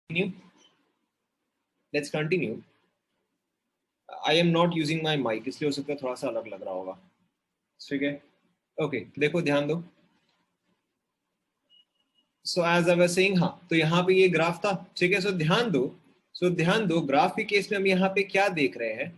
continue. Let's continue. I am not using my mic, इसलिए हो सकता है थोड़ा सा अलग लग रहा होगा. ठीक है. ओके, देखो ध्यान दो. So as I was saying, हाँ, तो यहाँ पे ये ग्राफ था. ठीक है. सो ध्यान दो ग्राफ के केस में हम यहाँ पे क्या देख रहे हैं.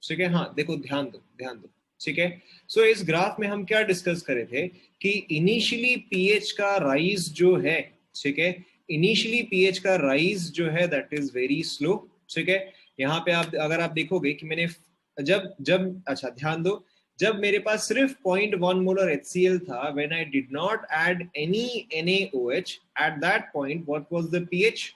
ठीक है. हाँ, देखो ध्यान दो. ठीक है. सो इस ग्राफ में हम क्या डिस्कस करे थे कि इनिशियली पीएच का राइज जो है, ठीक है, इनिशियली पीएच का राइज जो है दैट इज वेरी स्लो. ठीक है. यहाँ पे आप अगर आप देखोगे कि मैंने जब जब अच्छा ध्यान दो, जब मेरे पास सिर्फ 0.1 मोलर HCl था, when I did not add any NaOH, at that point what was the pH?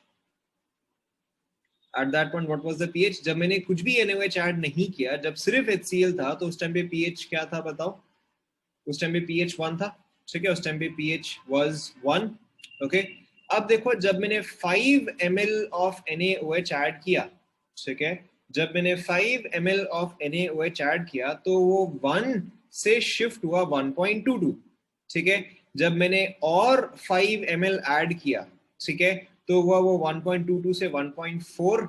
At that point what was the pH? जब मैंने कुछ भी NaOH ऐड नहीं किया, जब सिर्फ HCl था, तो उस टाइम पे pH क्या था बताओ? उस टाइम पे pH 1 था. ठीक है. उस टाइम पे pH was 1. ओके. अब देखो जब मैंने 5 ml of NaOH ऐड किया, ठीक है, जब मैंने 5 ml of NaOH ऐड किया तो वो 1 से शिफ्ट हुआ 1.22. ठीक है. जब मैंने और 5 ml ऐड किया, ठीक है, तो वो 1.22 से 1.4.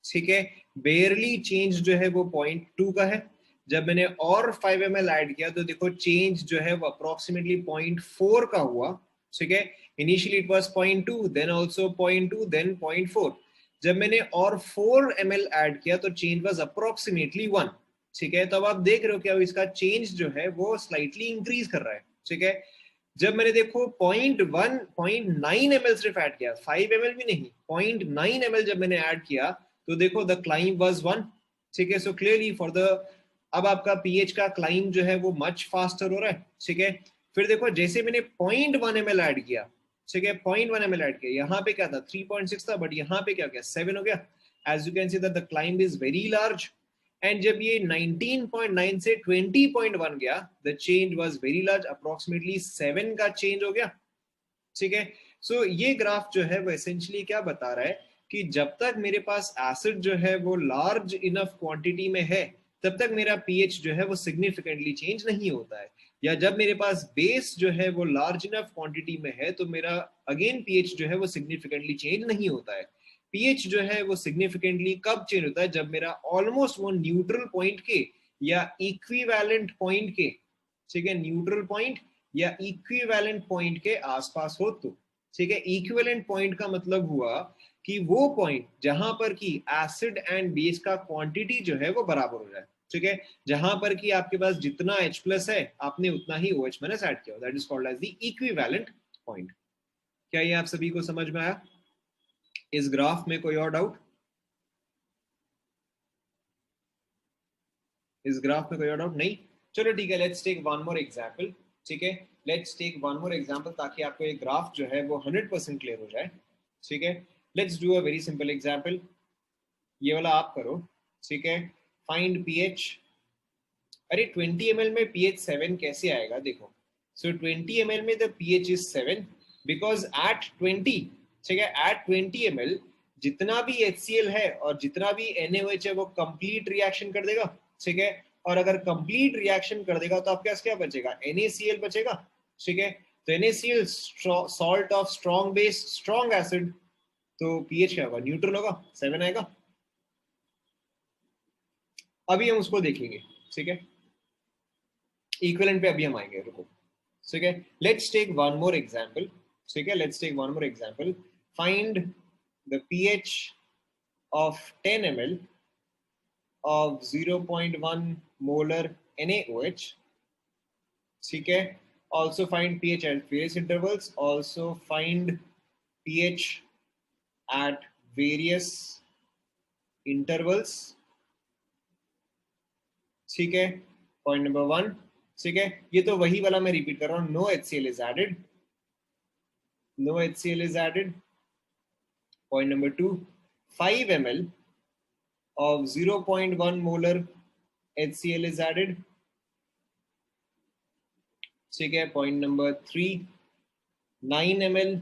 ठीक है. बेयरली चेंज जो है वो 0.2 का है. जब मैंने और 5 ml ऐड किया तो देखो चेंज जो है वो अप्रोक्सीमेटली 0.4 का हुआ. ठीक है. Initially it was 0.2, then also 0.2, then 0.4. जब मैंने और 4 ml ऐड किया तो चेंज वाज अप्रोक्सीमेटली 1. ठीक है. तो अब आप देख रहे हो कि अब इसका चेंज जो है वो स्लाइटली इंक्रीज कर रहा है. ठीक है. जब मैंने देखो 0.9 ml सिर्फ ऐड किया, 5 ml भी नहीं, 0.9 ml जब मैंने ऐड किया तो देखो द क्लाइंब वाज 1. ठीक है. सो क्लियरली फॉर द, अब आपका पीएच का क्लाइंब जो है वो मच फास्टर हो रहा है. ठीक है. फिर देखो जैसे मैंने 0.1 ml ऐड किया, ठीक है, 0.1 ml ऐड किया, यहाँ पे क्या था 3.6 था, बट यहाँ पे क्या गया 7 हो गया. As you can see that the climb is very large. And जब ये 19.9 से 20.1 गया, the change was very large, approximately 7 का चेंज हो गया. ठीक है. सो ये ग्राफ जो है वो एसेंशियली क्या बता रहा है कि जब तक मेरे पास एसिड जो है वो लार्ज इनफ क्वांटिटी में है, तब तक मेरा पीएच जो है वो सिग्निफिकेंटली चेंज नहीं होता है. या जब मेरे पास बेस जो है वो लार्ज इनफ क्वांटिटी में है तो मेरा अगेन पीएच जो है वो सिग्निफिकेंटली चेंज नहीं होता है. पीएच जो है वो सिग्निफिकेंटली कब चेंज होता है? जब मेरा ऑलमोस्ट वो न्यूट्रल पॉइंट के या इक्विवेलेंट पॉइंट के, ठीक है, न्यूट्रल पॉइंट या इक्विवेलेंट पॉइंट के आसपास हो तो. ठीक है. इक्विवेलेंट पॉइंट का मतलब हुआ कि वो पॉइंट जहां पर कि एसिड एंड बेस का क्वांटिटी जो है वो बराबर हो जाए. ठीक है. जहां पर कि आपके पास जितना H प्लस है आपने उतना ही OH माइनस ऐड किया, that is called as the equivalent point. क्या ये आप सभी को समझ में आया? इस ग्राफ में कोई और डाउट? इस ग्राफ में कोई और डाउट नहीं? चलो ठीक है. Let's take one more example. ठीक है. Let's take one more example ताकि आपको ये ग्राफ जो है वो 100% क्लियर हो जाए. ठीक है. Let's do a very simple example. ये वाला आप करो. ठीक है. Find pH. अरे 20 ml में pH 7 कैसे आएगा? देखो, सो 20 ml में the pH is 7 because at 20, ठीक है, एट 20 ml जितना भी HCl है और जितना भी NaOH है वो कंप्लीट रिएक्शन कर देगा. ठीक है. और अगर कंप्लीट रिएक्शन कर देगा तो आपके पास क्या बचेगा? NaCl बचेगा. ठीक है. तो NaCl salt of strong base strong acid, तो pH क्या होगा? न्यूट्रल होगा, 7 आएगा. अभी हम उसको देखेंगे. ठीक है. इक्विवेलेंट पे अभी हम आएंगे, रुको. ठीक है. Let's take one more example. ठीक है. Let's take one more example. Find the pH of 10 ml of 0.1 molar NaOH. ठीक है. Also find pH at various intervals. Also find pH at various intervals. ठीक है. Point number 1. ठीक है. ये तो वही वाला मैं रिपीट कर रहा हूं. No HCl is added. No HCl is added. Point number 2. 5 ml of 0.1 molar HCl is added. ठीक है. Point number 3. 9 ml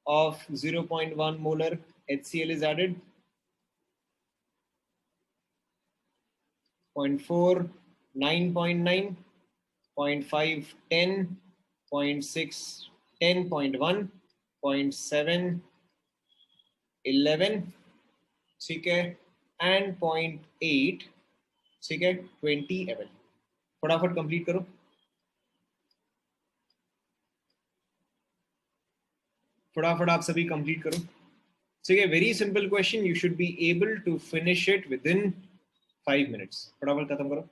of 0.1 molar HCl is added. Point 4. 9.9. Point 5. 10. Point 6. 10.1. Point 7. 11, ठीक है, एंड 0.8, ठीक है, 20 ml। फटाफट कंप्लीट करो। फटाफट आप सभी कंप्लीट करो, ठीक है। Very simple question, you should be able to finish it with in 5 minutes। फटाफट खत्म करो।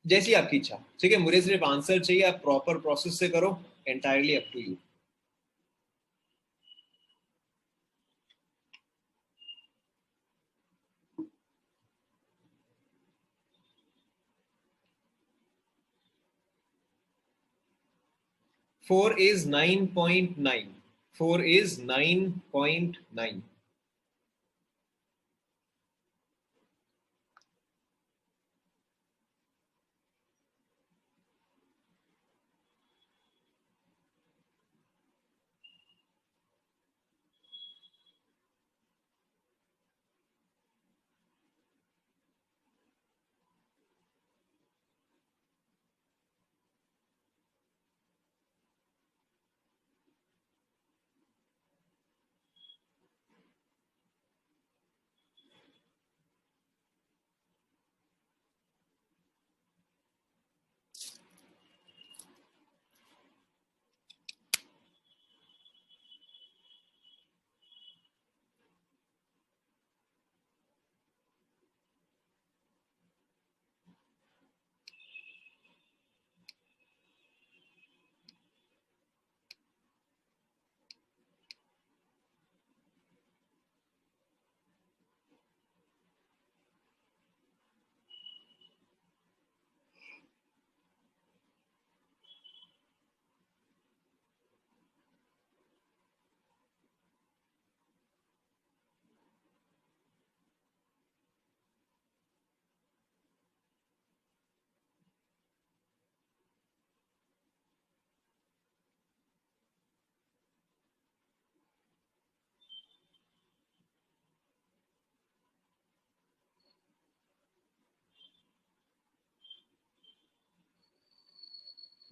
जैसी आपकी इच्छा, ठीक है। मुझे सिर्फ आंसर चाहिए, आप प्रॉपर प्रोसेस से करो, entirely up to you. Four is 9.9, 4 is 9.9।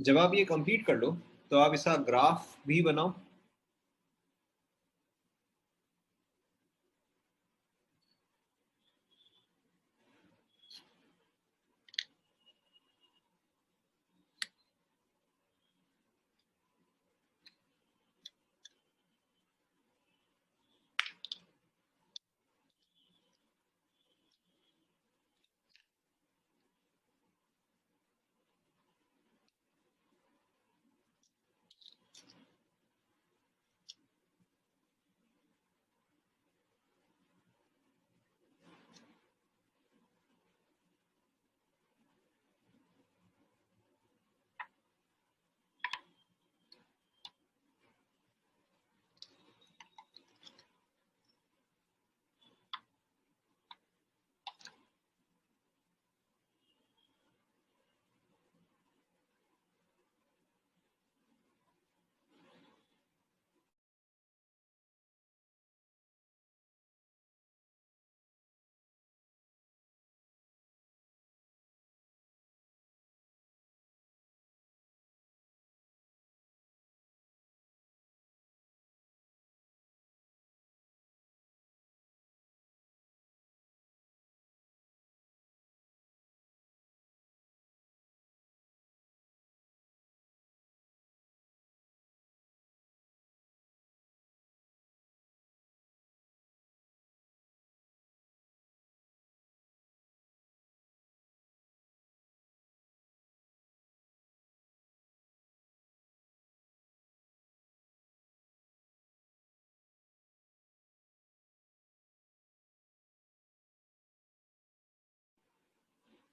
जब आप ये कंप्लीट कर लो तो आप इसका ग्राफ भी बनाओ।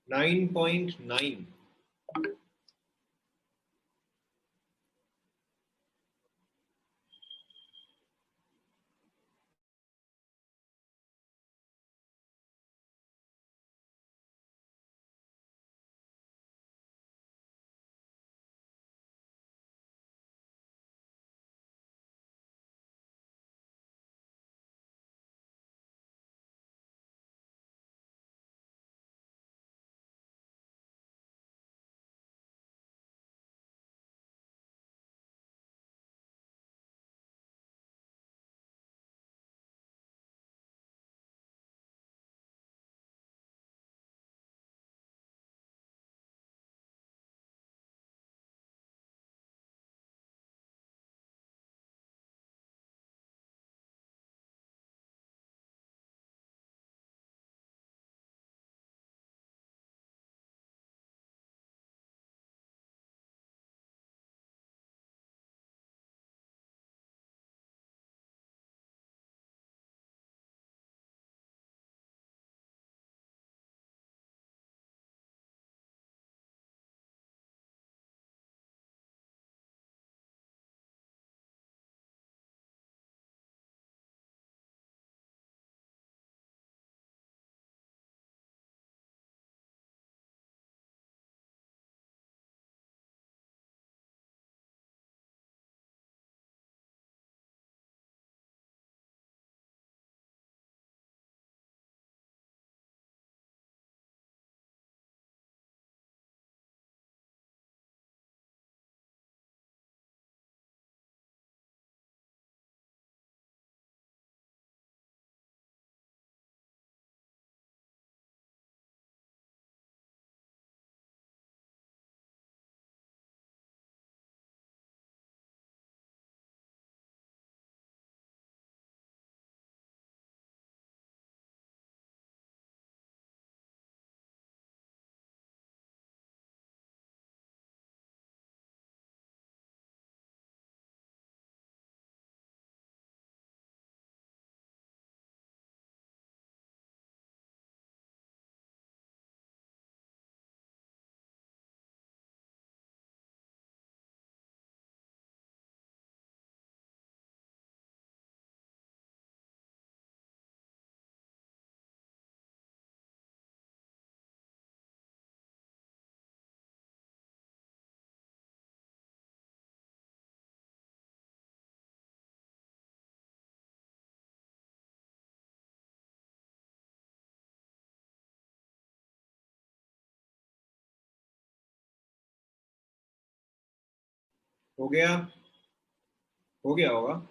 Nine point nine. हो गया, हो गया होगा।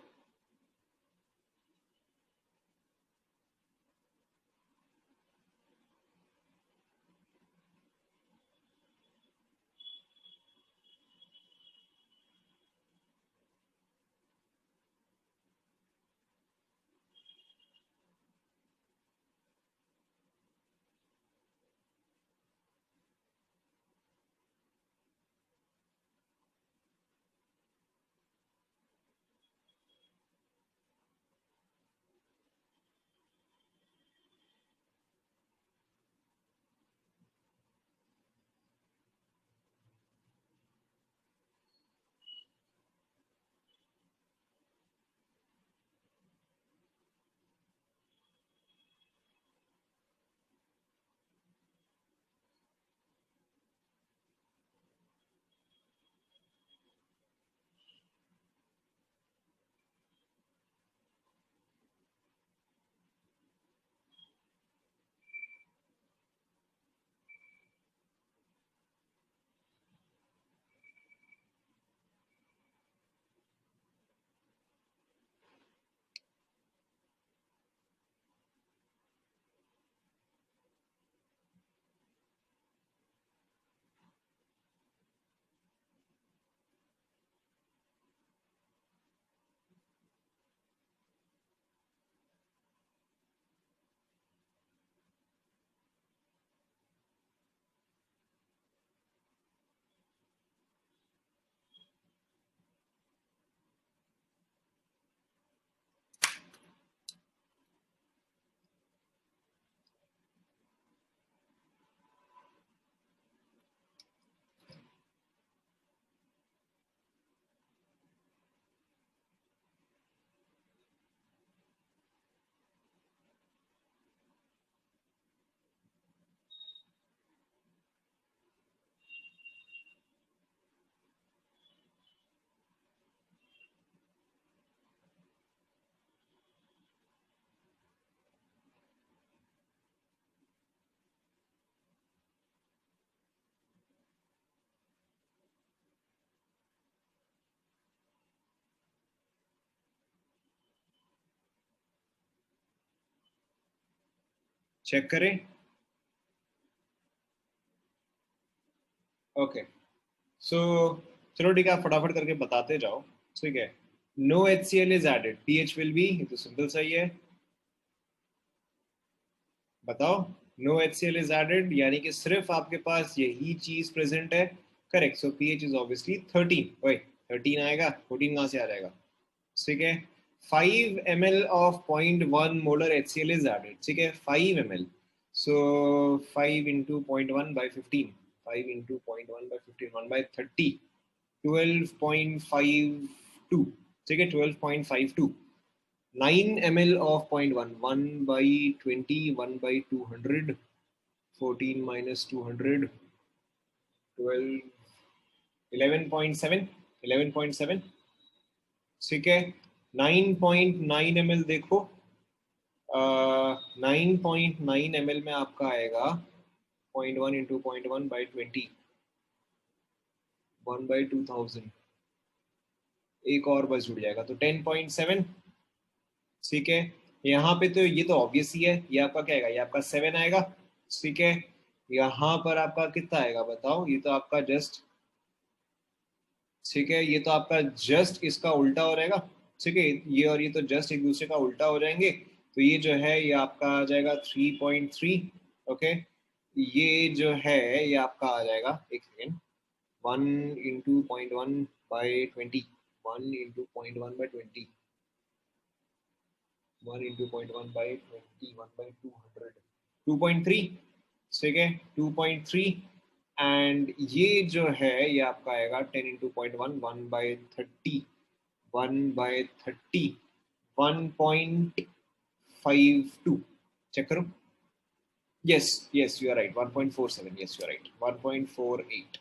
चेक करें। ओके, सो चलो ठीक है, आप फटाफट करके बताते जाओ। ठीक है, no H C L is added, P H will be, ये तो सिंपल सही है। बताओ, no H C L is added यानी कि सिर्फ आपके पास यही चीज प्रेजेंट है। Correct, so P H is obviously 13। ओए 13 आएगा, 14 कहाँ से आ जाएगा? ठीक है, 5 ml of 0.1 molar H C L is added. ठीक है, 5 ml, so 5 into 0.1 by 15, 5 into 0.1 by 15, 1/30, 12.52। ठीक है, 12.52। 9 ml of 0.1, 1/20, 1/200, 14 minus 200, 12, 11.7, 11.7। ठीक है, 9.9 ml देखो, 9.9 ml में आपका आएगा 0.1 इंटू 0.1/20, 1/2000, एक और बस जुड़ जाएगा तो 10.7। ठीक है, यहाँ पे तो ये तो ऑब्वियस ही है, ये आपका क्या आएगा, ये आपका 7 आएगा। ठीक है, यहाँ पर आपका कितना आएगा बताओ, ये तो आपका जस्ट, ठीक है, ये तो आपका जस्ट इसका उल्टा हो रहेगा। ठीक है, ये और ये तो जस्ट एक दूसरे का उल्टा हो जाएंगे, तो ये जो है ये आपका आ जाएगा 3.3। ओके, ये जो है ये आपका आ जाएगा, एक सेकेंड, 1 इंटू 0.1/20, 1 इंटू 0.1/20, 1 इंटू 0.1/20, 1/200, 2.3। ठीक है, 2.3। एंड ये जो है ये आपका आएगा 10 इंटू 0.1, 1/30, 1/30, 1.52। चेक करो, yes, yes you are right, 1.47, yes you are right, 1.48।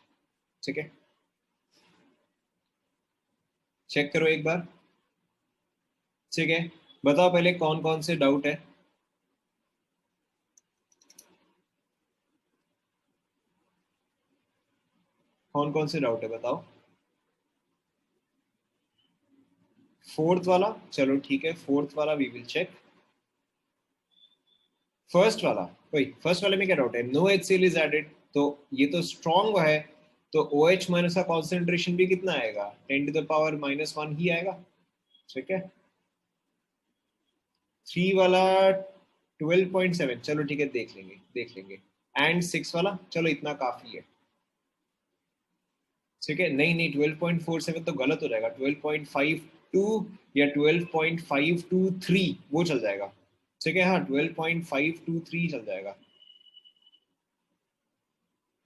ठीक है, चेक करो एक बार। ठीक है, बताओ पहले कौन कौन से डाउट है। कौन कौन से डाउट है बताओ। फोर्थ वाला, चलो ठीक है, फोर्थ वाला वी विल चेक। फर्स्ट वाला, वही फर्स्ट वाले में क्या डाउट है, नो HCl इज एडेड, तो ये तो स्ट्रॉन्ग है, तो OH माइनस का कॉन्सेंट्रेशन भी कितना आएगा, 10⁻⁻1 ही आएगा, ठीक है। 3 वाला 12.7, चलो ठीक है, देख लेंगे देख लेंगे। एंड 6 वाला, चलो इतना काफी है, ठीक है। नहीं नहीं, 12.47 तो गलत हो जाएगा, 12.52 या 12.523 वो चल जाएगा, ठीक है। हाँ, 12.523 चल जाएगा।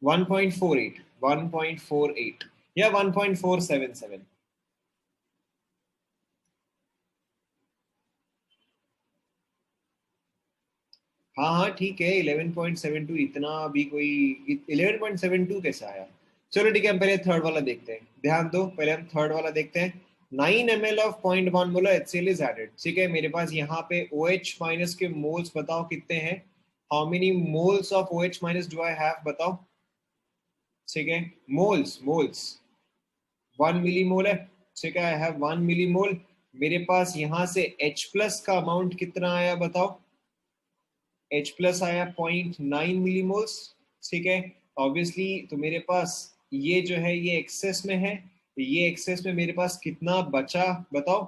1.48, 1.48 या 1.477। हाँ हाँ ठीक है, 11.72 इतना भी कोई, 11.72 कैसे आया। चलो ठीक है, हम पहले थर्ड वाला देखते हैं, ध्यान दो, पहले हम थर्ड वाला देखते हैं। 9 ml of 0.1 molar HCl is added, ठीक है। मेरे पास यहाँ पे OH माइनस के मोल्स बताओ कितने हैं, how many moles of OH minus do I have, बताओ, ठीक है। मोल्स मोल्स 1 मिलीमोल है, ठीक है, आई हैव 1 मिलीमोल। मेरे पास यहाँ से H प्लस का अमाउंट कितना आया बताओ, H प्लस आया 0.9 मिलीमोल्स, ठीक है। ऑब्वियसली तो मेरे पास ये जो है ये एक्सेस में है, ये एक्सेस में मेरे पास कितना बचा बताओ,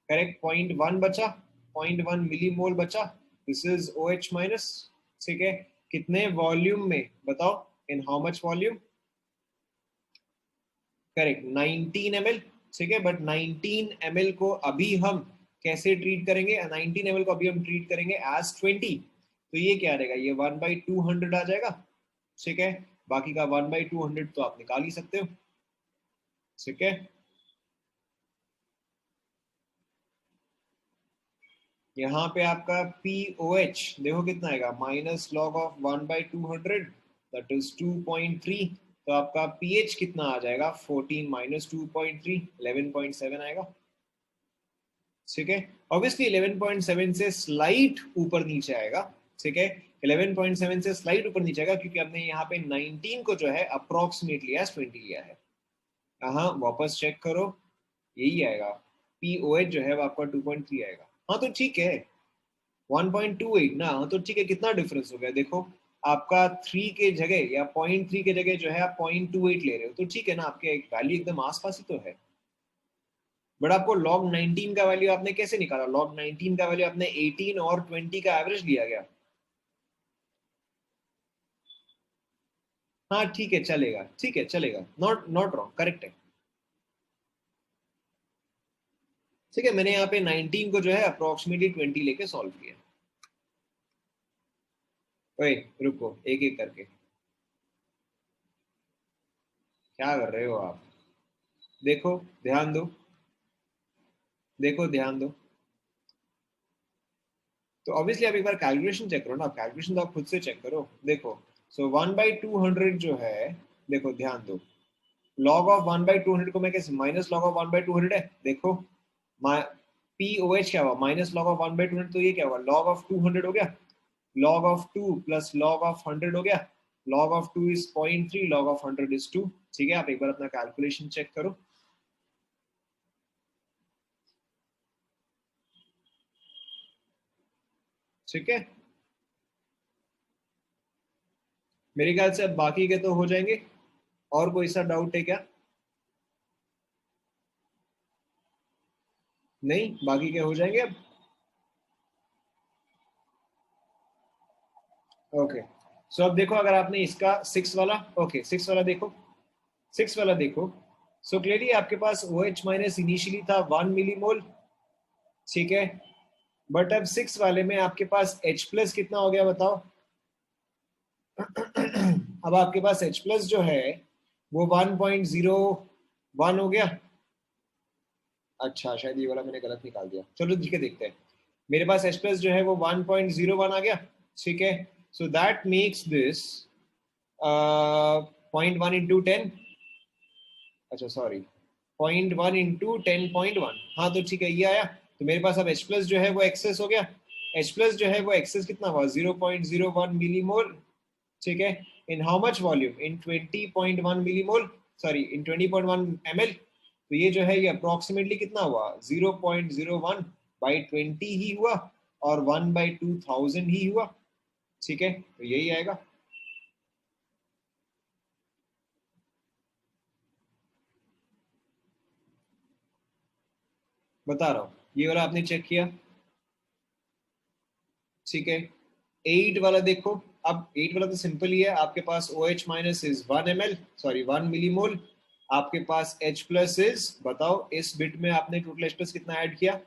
करेक्ट 0.1 बचा, 0.1 मिलीमोल बचा, दिस इज OH माइनस, ठीक है। कितने वॉल्यूम में बताओ, इन how much volume, correct 19 ml, ठीक है। बट 19 ml को अभी हम कैसे ट्रीट करेंगे, 19 ml को अभी हम ट्रीट करेंगे एज 20, तो ये क्या रहेगा, ये 1/200 आ जाएगा, ठीक है। बाकी का 1/200 तो आप निकाल ही सकते हो, ठीक है। यहाँ पे आपका POH देखो कितना आएगा, minus log of 1/200, that is 2.3, तो आपका pH कितना आ जाएगा, 14 माइनस 2.3, 11.7 आएगा, ठीक है। ऑब्वियसली 11.7 से स्लाइट ऊपर नीचे आएगा, ठीक है। 11.7 से स्लाइट ऊपर नीचे आएगा क्योंकि हमने यहाँ पे 19 को जो है अप्रोक्सीमेटली एज 20 लिया है। हाँ वापस चेक करो, यही आएगा, POH जो है वो आपका 2.3 आएगा। हाँ तो ठीक है, 1.28 ना, हाँ तो ठीक है, कितना डिफरेंस हो गया देखो, आपका 3 के जगह या 0.3 के जगह जो है आप 0.28 ले रहे हो, तो ठीक है ना, आपके वैल्यू एकदम आसपास ही तो है। बट आपको log 19 का वैल्यू आपने कैसे निकाला, log 19 का वैल्यू आपने 18 और 20 का एवरेज लिया गया। हाँ ठीक है चलेगा, ठीक है चलेगा, नॉट नॉट रॉन्ग, करेक्ट है, ठीक है। मैंने यहाँ पे 19 को जो है अप्रोक्सीमेटली 20 लेके सॉल्व किया। ओए रुको, एक एक करके, क्या कर रहे हो आप, देखो ध्यान दो, देखो ध्यान दो, तो ऑब्वियसली आप एक बार कैलकुलेशन चेक करो ना, कैलकुलेशन तो आप खुद से चेक करो, देखो। सो 1/200 जो है, देखो ध्यान दो, लॉग ऑफ 1/200 को मैं कैसे, माइनस लॉग ऑफ 1/200 है, देखो POH क्या हुआ, माइनस लॉग ऑफ 1/200, तो ये क्या हुआ, लॉग ऑफ 200 हो गया, log of 2 plus log of 100 हो गया, log of 2 is 0.3, log of 100 is 2, ठीक है। आप एक बार अपना कैलकुलेशन चेक करो, ठीक है। मेरे ख्याल से अब बाकी के तो हो जाएंगे, और कोई सा डाउट है क्या, नहीं बाकी के हो जाएंगे अब, ओके। सो अब देखो, अगर आपने इसका 6 वाला, ओके 6 वाला देखो, 6 वाला देखो, सो क्लियरली आपके पास OH माइनस इनिशियली था 1 मिलीमोल, ठीक है। बट अब 6 वाले में आपके पास H प्लस कितना हो गया बताओ, अब आपके पास H प्लस जो है वो 1.01 हो गया, अच्छा शायद ये वाला मैंने गलत निकाल दिया, चलो ठीक है देखते हैं। मेरे पास H प्लस जो है वो 1.01 आ गया, ठीक है। So that makes this 0.1 into 10, अच्छा सॉरी 0.1 into 10.1, हाँ तो ठीक है ये आया, तो मेरे पास अब H प्लस जो है वो एक्सेस हो गया, H प्लस जो है वो एक्सेस कितना हुआ, 0.01 मिलीमोल, ठीक है। इन how much volume, in 20.1 millimole, sorry in 20.1 ml, तो ये जो है ये अप्रोक्सीमेटली कितना हुआ 0.01 बाई 20 ही हुआ और 1/2000 ही हुआ, ठीक है, तो यही आएगा। बता रहा हूं, ये वाला आपने चेक किया, ठीक है। 8 वाला देखो, अब 8 वाला तो सिंपल ही है, आपके पास OH minus is 1 ml, sorry 1 millimole, आपके पास H प्लस इज, बताओ इस बिट में आपने टोटल H प्लस कितना ऐड किया,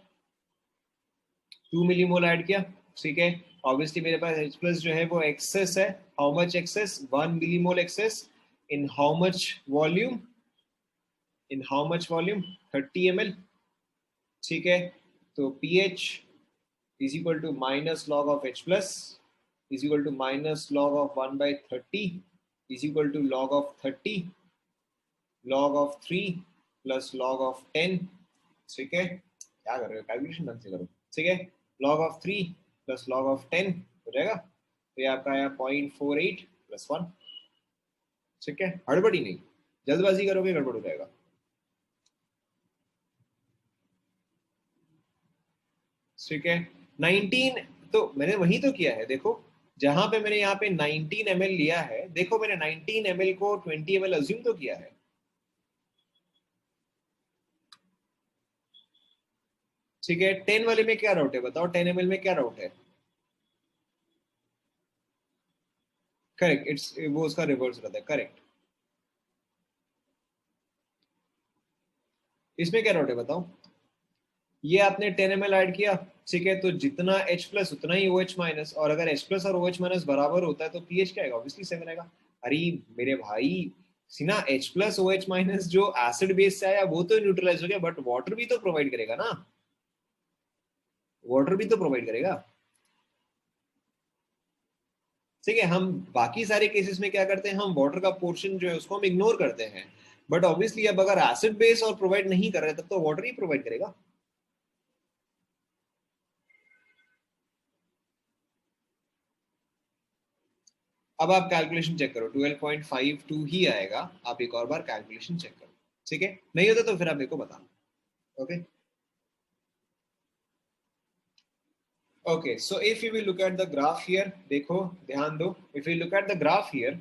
2 मिलीमोल ऐड किया, ठीक है। ऑब्वियसली मेरे पास H प्लस जो है वो एक्सेस है, how much excess, 1 millimole excess, in how much volume, in how much volume 30 ml, ठीक है। तो pH is equal to minus log of H plus is equal to minus log of 1/30 is equal to log of 30 log of 3 plus log of 10, ठीक है, क्या कर रहे हो, calculation ढंग से करो, ठीक है। log of 3 plus log of 10 हो जाएगा, तो ये आपका आया 0.48 प्लस 1, ठीक है। हड़बड़ी नहीं, जल्दबाजी करोगे गड़बड़ हो जाएगा, ठीक है। 19, तो मैंने वही तो किया है, देखो जहां पे मैंने यहाँ पे 19 ml लिया है, देखो मैंने 19 ml को 20 ml अज्यूम तो किया है, ठीक है। 10 वाले में क्या राउट है बताओ, 10 ml में क्या राउट है, करेक्ट, इट्स वो उसका रिवर्स रहता है, करेक्ट। इसमें क्या राउट है बताओ, ये आपने 10 ml ऐड किया, ठीक है, तो जितना H प्लस उतना ही OH माइनस, और अगर H प्लस और OH माइनस बराबर होता है तो pH क्या आएगा, ऑब्वियसली 7 आएगा। अरे मेरे भाई, सीना H प्लस OH माइनस जो एसिड बेस से आया वो तो न्यूट्रलाइज हो गया, बट वाटर भी तो प्रोवाइड करेगा ना, वाटर भी तो प्रोवाइड करेगा, ठीक है। हम बाकी सारे केसेस में क्या करते हैं, हम वाटर का पोर्शन जो है उसको हम इग्नोर करते हैं, बट ऑब्वियसली अब अगर एसिड बेस और प्रोवाइड नहीं कर रहे तब तो वाटर ही प्रोवाइड करेगा। अब आप कैलकुलेशन चेक करो, 12.52 ही आएगा, आप एक और बार कैलकुलेशन चेक करो, ठीक है, नहीं होता तो फिर आप मेरे को बताना, okay. Okay, so if you will look at the graph here, देखो ध्यान दो, if you look at the graph here,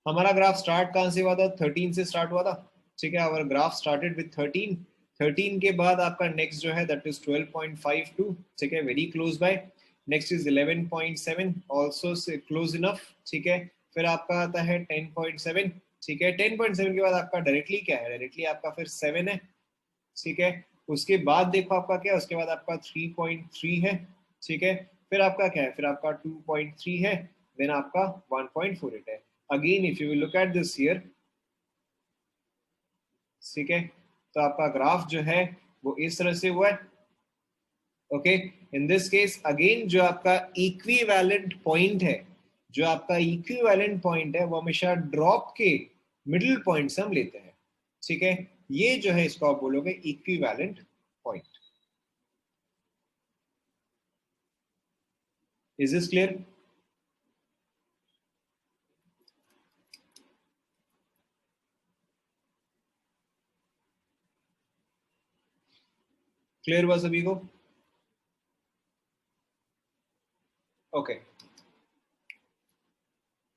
हमारा ग्राफ स्टार्ट कहां से हुआ था, 13 से स्टार्ट हुआ था, ठीक है। आवर ग्राफ स्टार्टेड विद 13, 13 के बाद आपका नेक्स्ट जो है दैट इज 12.52, ठीक है, very close by. Next is 11.7, also close enough, ठीक है। फिर आपका आता है 10.7, ठीक है। 10.7 के बाद आपका डायरेक्टली क्या है, डायरेक्टली आपका फिर 7 है, ठीक है। उसके बाद देखो आपका क्या है, उसके बाद आपका 3.3 है, ठीक है। फिर आपका क्या है, फिर आपका 2.3 है, देन आपका 1.48 है। Again if you look at this year, ठीक है, तो आपका ग्राफ जो है वो इस तरह से हुआ है, okay. In this case again जो आपका इक्विवेलेंट पॉइंट है, जो आपका इक्विवेलेंट पॉइंट है वो हमेशा ड्रॉप के मिडिल पॉइंट से हम लेते हैं, ठीक है। ये जो है इसको आप बोलोगे equivalent point. Is this clear? Clear हुआ सभी को? Okay,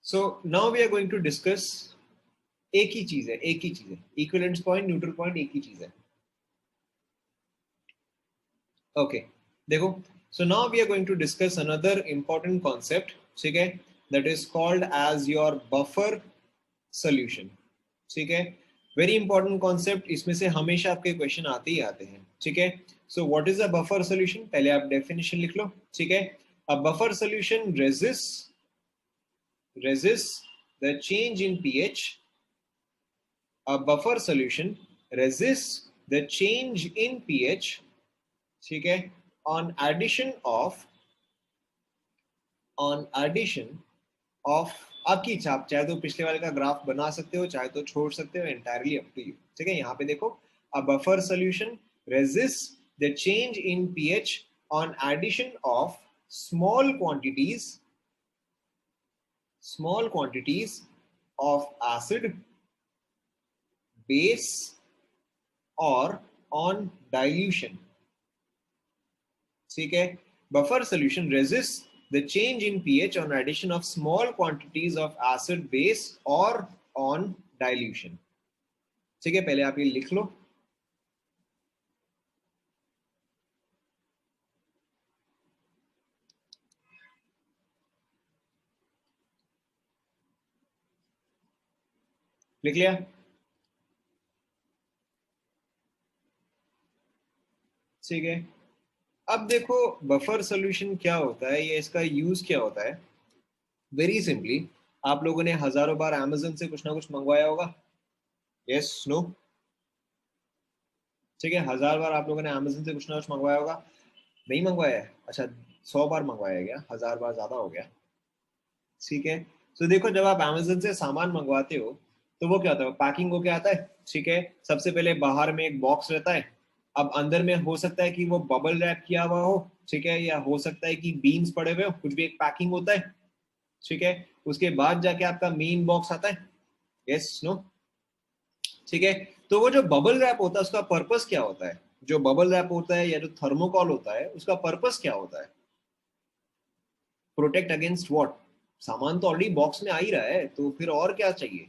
so now we are going to discuss, एक ही चीज है, एक ही चीज है, इक्विवेलेंस पॉइंट न्यूट्रल पॉइंट एक ही चीज है, ओके। देखो, so now we are going to discuss another important concept, ठीक है, that is called as your buffer solution, ठीक है। वेरी इंपॉर्टेंट कॉन्सेप्ट, इसमें से हमेशा आपके क्वेश्चन आते ही आते हैं, ठीक है। So what is a buffer solution, पहले आप डेफिनेशन लिख लो, ठीक है। A buffer solution resists the change in pH. A buffer solution resists the change in pH, ठीक है, on addition of आपकी इच्छा, आप चाहे तो पिछले वाले का ग्राफ बना सकते हो, चाहे तो छोड़ सकते हो, एंटायरली अप टू यू, ठीक है। यहाँ पे देखो, a buffer solution resists the change in pH on addition of small quantities of acid, base और ऑन डाइल्यूशन, ठीक है। Buffer solution resist the change in pH on addition of small quantities of acid base और on dilution, ठीक है। पहले आप ये लिख लो। लिख लिया? ठीक है। अब देखो बफर सॉल्यूशन क्या होता है या इसका यूज क्या होता है। वेरी सिंपली, आप लोगों ने हजारों बार अमेज़न से कुछ ना कुछ मंगवाया होगा, यस नो? ठीक है, हजार बार आप लोगों ने अमेज़न से कुछ ना कुछ मंगवाया होगा। नहीं मंगवाया है? अच्छा, 100 बार मंगवाया है क्या? हजार बार ज्यादा हो गया। ठीक है। तो देखो, जब आप अमेज़न से सामान मंगवाते हो तो वो क्या होता है, पैकिंग होके आता है, ठीक है। सबसे पहले बाहर में एक बॉक्स रहता है। अब अंदर में हो सकता है कि वो बबल रैप किया हुआ हो, ठीक है, या हो सकता है कि बीन्स पड़े हुए हो, कुछ भी एक पैकिंग होता है, ठीक है। उसके बाद जाके आपका मेन बॉक्स आता है, यस नो? ठीक है। तो वो जो बबल रैप होता है उसका पर्पस क्या होता है? जो बबल रैप होता है या जो थर्मोकॉल होता है उसका पर्पस क्या होता है? Protect against what? सामान तो ऑलरेडी बॉक्स में आ ही रहा है, तो फिर और क्या चाहिए?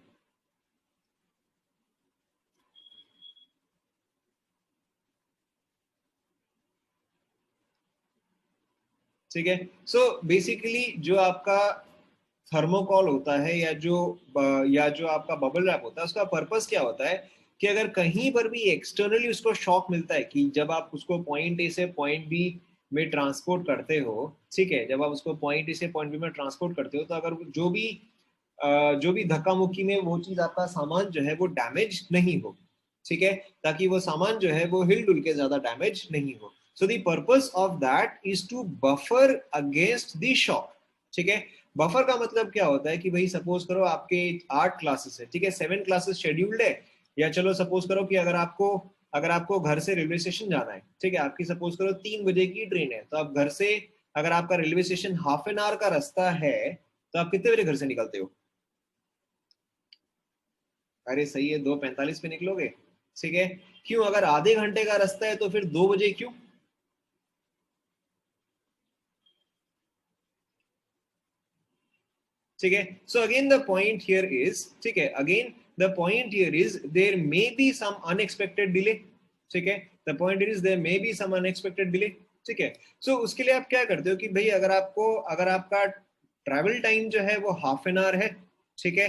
ठीक है। सो बेसिकली जो आपका थर्मोकॉल होता है या जो आपका बबल रैप होता है उसका पर्पस क्या होता है कि अगर कहीं पर भी एक्सटर्नली उसको शॉक मिलता है कि जब आप उसको पॉइंट ए से पॉइंट बी में ट्रांसपोर्ट करते हो, ठीक है, जब आप उसको पॉइंट ए से पॉइंट बी में ट्रांसपोर्ट करते हो तो अगर जो भी धक्का मुक्की में वो चीज आपका सामान जो है वो डैमेज नहीं हो, ठीक है, ताकि वो सामान जो है वो हिल डुल के ज्यादा डैमेज नहीं हो। So the purpose of that is to buffer against the shock, ठीक है। बफर का मतलब क्या होता है कि भाई सपोज करो आपके 8 क्लासेस है, ठीक है, 7 क्लासेस शेड्यूल्ड है, या चलो सपोज करो कि अगर आपको घर से रेलवे स्टेशन जाना है, ठीक है, आपकी सपोज करो 3 बजे की ट्रेन है, तो आप घर से, अगर आपका railway station half an hour का रास्ता है, तो आप कितने बजे घर से निकलते हो? अरे सही है, 2:45 पे निकलोगे, ठीक है। क्यों? अगर आधे घंटे का रास्ता है तो फिर 2 बजे क्यों? ठीक है। So again the point here is, ठीक है, again the point here is there may be some unexpected delay, ठीक है। The point is there may be some unexpected delay, ठीक है। सो उसके लिए आप क्या करते हो कि भाई अगर आपका ट्रैवल टाइम जो है वो हाफ एन आवर है, ठीक है,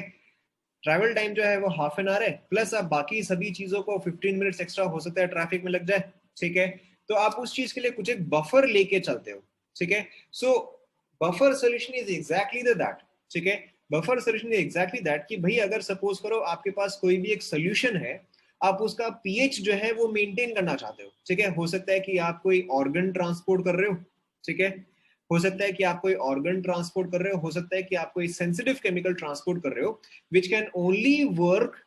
ट्रैवल टाइम जो है वो हाफ एन आवर है, प्लस आप बाकी सभी चीजों को 15 मिनट्स एक्स्ट्रा हो सकता है ट्रैफिक में लग जाए, ठीक है, तो आप उस चीज के लिए कुछ एक बफर लेके चलते हो, ठीक है। So buffer solution is exactly that, ठीक है। Buffer solution is exactly that कि भाई अगर सपोज करो आपके पास कोई भी एक सोल्यूशन है, आप उसका पीएच जो है वो मेंटेन करना चाहते हो, ठीक है, हो सकता है कि आप कोई ऑर्गन ट्रांसपोर्ट कर रहे हो, ठीक है, हो सकता है कि आप कोई ऑर्गन ट्रांसपोर्ट कर रहे हो सकता है कि आप कोई सेंसिटिव केमिकल ट्रांसपोर्ट कर रहे हो which can only work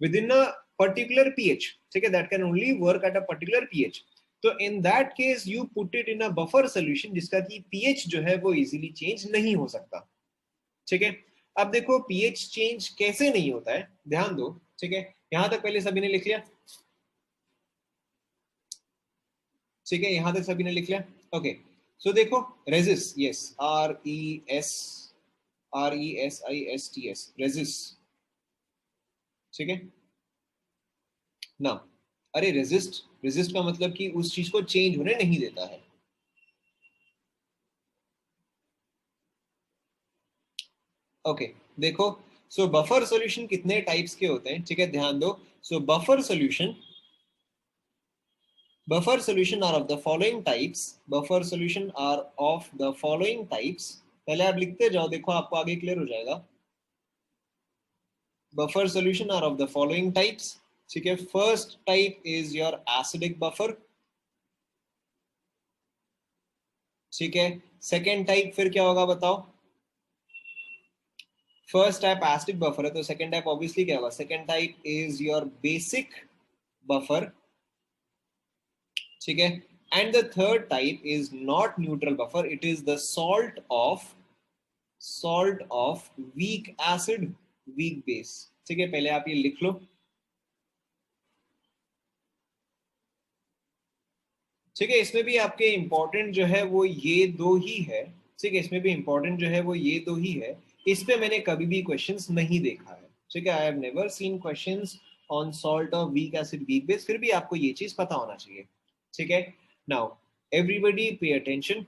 within a particular pH, ठीक है, that can only work at a particular pH। तो in that case you put it in a buffer solution जिसका कि pH जो है वो easily change नहीं हो सकता, ठीक है। अब देखो pH चेंज कैसे नहीं होता है, ध्यान दो, ठीक है, यहां तक पहले सभी ने लिख लिया? ठीक है, यहां तक सभी ने लिख लिया? ओके। सो देखो, रेजिस्ट, यस, RESISTS, रेजिस्ट, ठीक है ना। अरे रेजिस्ट, रेजिस्ट का मतलब कि उस चीज को चेंज होने नहीं देता है। ओके। देखो, सो बफर सॉल्यूशन कितने टाइप्स के होते हैं, ठीक है, ध्यान दो। So buffer solution are of the following types, buffer solution are of the following types. पहले आप लिखते जाओ, देखो आपको आगे क्लियर हो जाएगा। Buffer solution are of the following types, ठीक है। First type is your acidic buffer, ठीक है। सेकेंड टाइप फिर क्या होगा बताओ? फर्स्ट टाइप एसिडिक बफर है, तो सेकेंड टाइप ऑब्वियसली क्या होगा? Second type is your basic buffer, ठीक है। And the third type is not neutral buffer, it is the salt of weak acid, weak base, ठीक है। पहले आप ये लिख लो। ठीक है, इसमें भी आपके इंपॉर्टेंट जो है वो ये दो ही है। ठीक है, इसमें भी इंपॉर्टेंट जो है वो ये दो ही है। इस पे मैंने कभी भी क्वेश्चंस नहीं देखा है। ठीक है, I have never seen questions on salt of weak acid weak base, फिर भी आपको ये चीज पता होना चाहिए। ठीक है, नाउ एवरीबडी पे अटेंशन।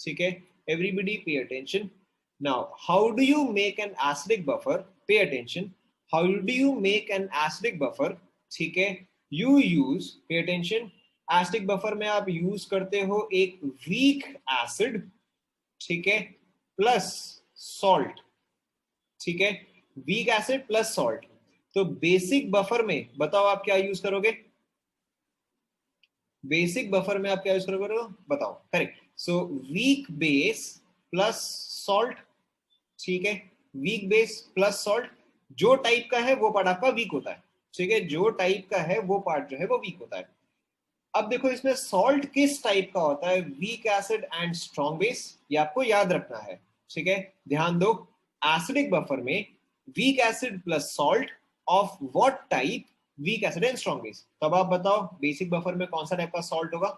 ठीक है, everybody pay attention. Now how do you make an acidic buffer? Pay attention, how do you make an acidic buffer? ठीक है, you use, pay attention, acidic buffer में आप यूज करते हो एक weak acid, ठीक है, प्लस सॉल्ट। ठीक है, वीक एसिड प्लस सॉल्ट। तो बेसिक बफर में बताओ आप क्या यूज करोगे? बेसिक बफर में आप क्या यूज करोगे बताओ? Correct, so weak base plus salt. ठीक है, वीक बेस प्लस सॉल्ट। जो टाइप का है वो पार्ट आपका वीक होता है। ठीक है, जो टाइप का है वो पार्ट जो है वो वीक होता है। अब देखो इसमें सॉल्ट किस टाइप का होता है? Weak acid and strong base, ये आपको याद रखना है। ठीक है, ध्यान दो, एसिडिक बफर में week acid plus salt of what type? Week acid and strong base. तब आप बताओ बेसिक बफर में कौन सा टाइप का सॉल्ट होगा?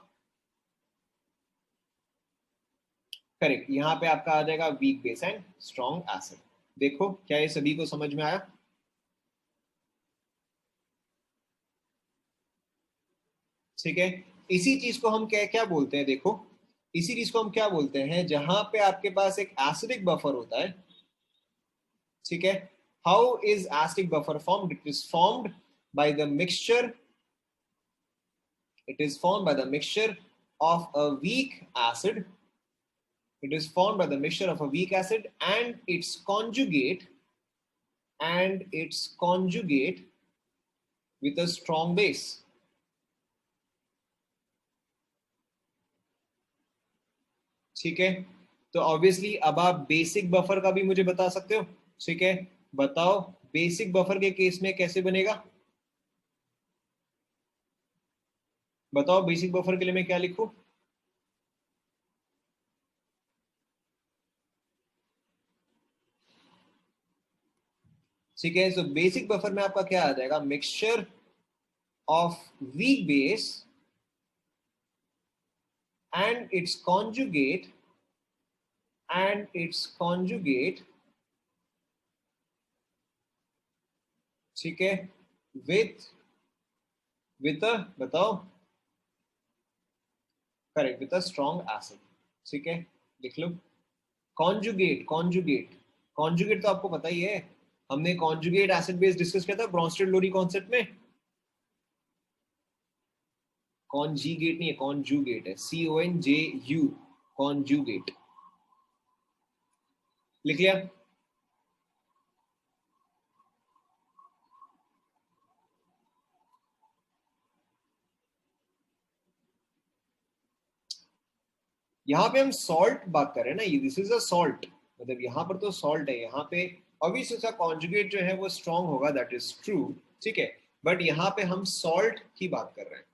करेक्ट, यहां पे आपका आ जाएगा week base and strong acid. देखो क्या ये सभी को समझ में आया? ठीक है, इसी चीज को हम क्या क्या बोलते हैं? देखो, इसी चीज को हम क्या बोलते हैं? जहां पे आपके पास एक एसिडिक बफर होता है, ठीक है, how is acidic buffer formed? It is formed by the mixture, it is formed by the mixture of a weak acid. It is formed by the mixture of a weak acid and its conjugate with a strong base. ठीक है, तो obviously अब आप basic buffer का भी मुझे बता सकते हो। ठीक है, बताओ बेसिक बफर के केस में कैसे बनेगा? बताओ बेसिक बफर के लिए मैं क्या लिखूं? ठीक है, सो बेसिक बफर में आपका क्या आ जाएगा? Mixture of weak base and its conjugate and its conjugate, ठीक है, with a, बताओ, correct, with a strong acid. ठीक है, लिख लो कॉन्जुगेट। कॉन्जुगेट, कॉन्जुगेट तो आपको पता ही है, हमने कॉन्जुगेट एसिड बेस डिस्कस किया था ब्रॉन्स्टेड लोरी कॉन्सेप्ट में। कॉन्जीगेट नहीं है, कॉन्जुगेट है, CONJU, कॉन्जुगेट। लिख लिया? यहाँ पे हम सॉल्ट बात कर रहे हैं ना, ये दिस इज अ सॉल्ट, मतलब यहाँ पर तो सॉल्ट है। यहाँ पे ऑब्वियसली सा कॉन्जुगेट जो है वो स्ट्रॉन्ग होगा, दैट इज ट्रू। ठीक है, बट यहाँ पे हम सॉल्ट की बात कर रहे हैं।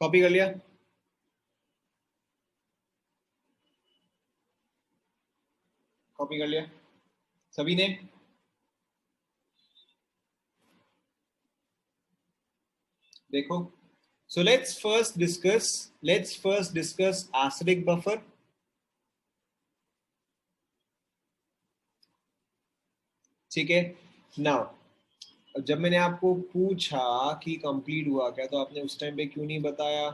कॉपी कर लिया? कॉपी कर लिया सभी ने? देखो, so let's first discuss acidic buffer। ठीक है, नाउ जब मैंने आपको पूछा कि कंप्लीट हुआ क्या, तो आपने उस टाइम पे क्यों नहीं बताया?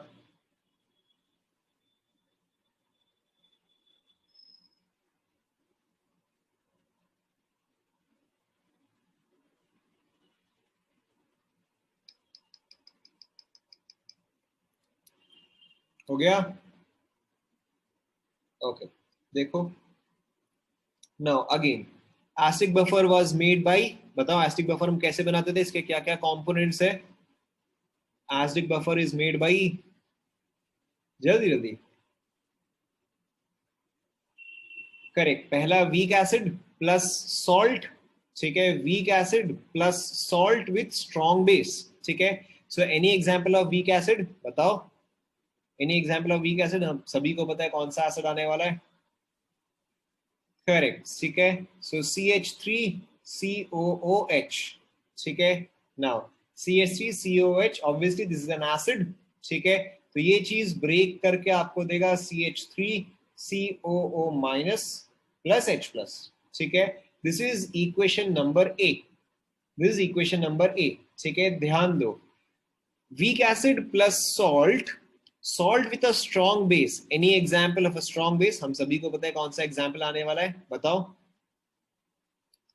हो गया? ओके, देखो, now again, acidic buffer was made by, बताओ एसिडिक बफर हम कैसे बनाते थे, इसके क्या क्या कंपोनेंट्स है? Acidic buffer is made by, जल्दी जल्दी, करेक्ट, पहला वीक एसिड, प्लस सॉल्ट, ठीक है, weak acid plus salt with strong base, ठीक है। So any example of weak acid बताओ, any example of weak acid, हम सभी को पता है कौन सा एसिड आने वाला है, करेक्ट, ठीक है। सो CH3COOH, ठीक है। Now CH3COOH, obviously this is an acid, ठीक है। तो ये चीज ब्रेक करके आपको देगा CH3COO minus plus H plus, ठीक है। This is equation number A, this is equation number A, ठीक है। ध्यान दो, weak acid plus salt with a strong base, any example of a strong base, हम सभी को पता है कौन सा एग्जाम्पल आने वाला है, बताओ,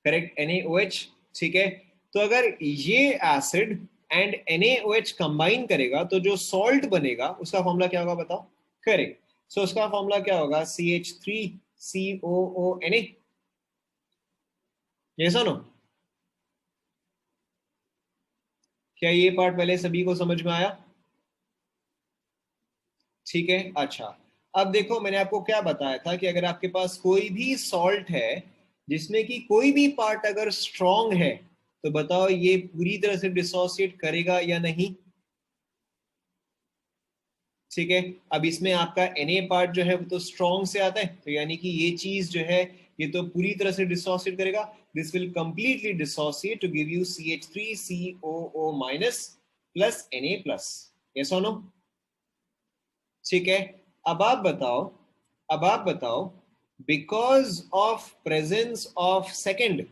करेक्ट, NaOH, ठीक है। तो अगर ये एसिड एंड NaOH कंबाइन करेगा तो जो सॉल्ट बनेगा उसका फॉर्मूला क्या होगा बताओ, करेक्ट। सो उसका फॉर्मूला क्या होगा, CH3COONA, ये सुनो, क्या ये पार्ट पहले सभी को समझ में आया, ठीक है। अच्छा, अब देखो मैंने आपको क्या बताया था कि अगर आपके पास कोई भी सॉल्ट है जिसमें कि कोई भी पार्ट अगर स्ट्रॉन्ग है तो बताओ ये पूरी तरह से डिसोसिएट करेगा या नहीं, ठीक है। अब इसमें आपका Na पार्ट जो है वो तो स्ट्रॉन्ग से आता है, तो यानी कि ये चीज जो है ये तो पूरी तरह से डिसोसिएट करेगा, this will completely dissociate to give you CH3COO minus plus Na plus, yes और नो, ठीक है। अब आप बताओ, अब आप बताओ, because of presence of second,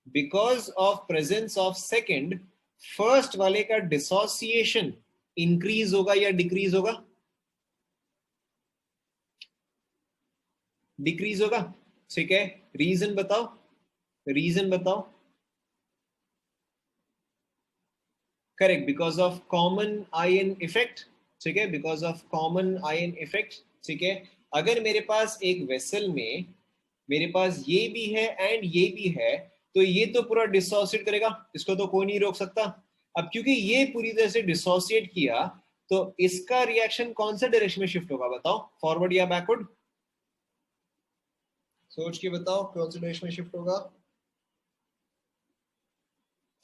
because of presence of second, first वाले का डिसोसिएशन इंक्रीज होगा या डिक्रीज होगा, डिक्रीज होगा, ठीक है। रीजन बताओ, रीजन बताओ, correct, because of common ion effect, ठीक है, because of common ion effect, ठीक है। अगर मेरे पास एक वेसल में मेरे पास ये भी है एंड ये भी है तो ये तो पूरा डिसोसिएट करेगा, इसको तो कोई नहीं रोक सकता। अब क्योंकि ये पूरी तरह से डिसोसिएट किया तो इसका रिएक्शन कौन सा डायरेक्शन में शिफ्ट होगा बताओ, फॉरवर्ड या बैकवर्ड, सोच के बताओ कौन सा डायरेक्शन में शिफ्ट होगा,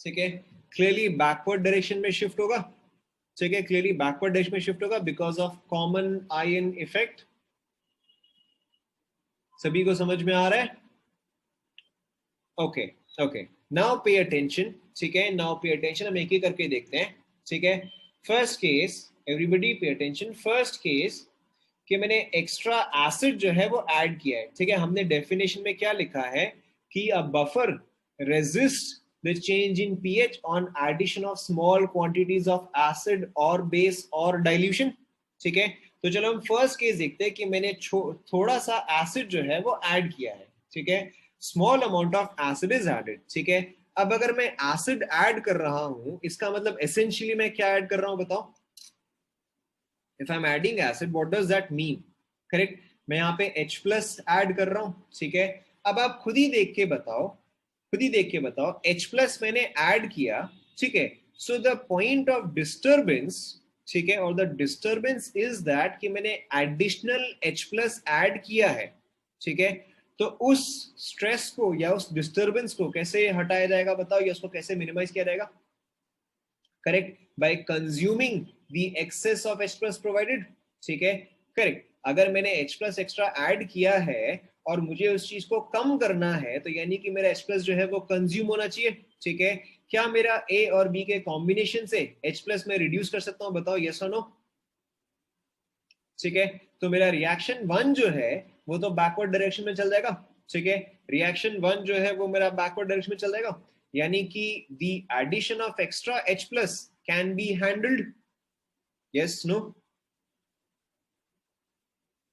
ठीक है। क्लियरली बैकवर्ड डायरेक्शन में शिफ्ट होगा, ठीक है, क्लियरली बैकवर्ड डायरेक्शन में शिफ्ट होगा because of common ion effect, सभी को समझ में आ रहा है, okay okay, now pay attention, ठीक है, नाउ पे अटेंशन, हम एक एक करके देखते हैं, ठीक है। First case, everybody pay attention, first case कि मैंने एक्स्ट्रा एसिड जो है वो ऐड किया है, ठीक है। हमने डेफिनेशन में क्या लिखा है कि a buffer resist the change in pH on addition of small quantities of acid और बेस और डाइल्यूशन, ठीक है। तो चलो हम फर्स्ट केस देखते हैं कि मैंने थोड़ा सा एसिड जो है वो ऐड किया है, ठीक है, small amount of acid is added, ठीक है। अब अगर मैं एसिड ऐड कर रहा हूं इसका मतलब एसेंशियली मैं क्या ऐड कर रहा हूं बताओ, if I'm adding acid what does that mean, correct, मैं यहाँ पे H प्लस ऐड कर रहा हूँ, ठीक है। अब आप खुद ही देख के बताओ, खुद ही देख के बताओ, H प्लस मैंने ऐड किया, ठीक है। So the point of disturbance, ठीक है, और द डिस्टर्बेंस इज दैट कि मैंने एडिशनल H प्लस ऐड किया है, ठीक है। तो उस स्ट्रेस को या उस डिस्टर्बेंस को कैसे हटाया जाएगा बताओ, या उसको कैसे मिनिमाइज किया जाएगा, correct, by consuming the excess of H plus provided, ठीक है, करेक्ट। अगर मैंने H प्लस एक्स्ट्रा ऐड किया है और मुझे उस चीज को कम करना है तो यानी कि मेरा H प्लस जो है वो कंज्यूम होना चाहिए, ठीक है। क्या मेरा A और B के कॉम्बिनेशन से H प्लस में रिड्यूस कर सकता हूं बताओ, यस और नो, ठीक है। तो मेरा रिएक्शन वन जो है वो तो बैकवर्ड डायरेक्शन में चल जाएगा, ठीक है, रिएक्शन वन जो है वो मेरा बैकवर्ड डायरेक्शन में चल जाएगा, यानी कि the addition of extra H plus can be handled, yes no,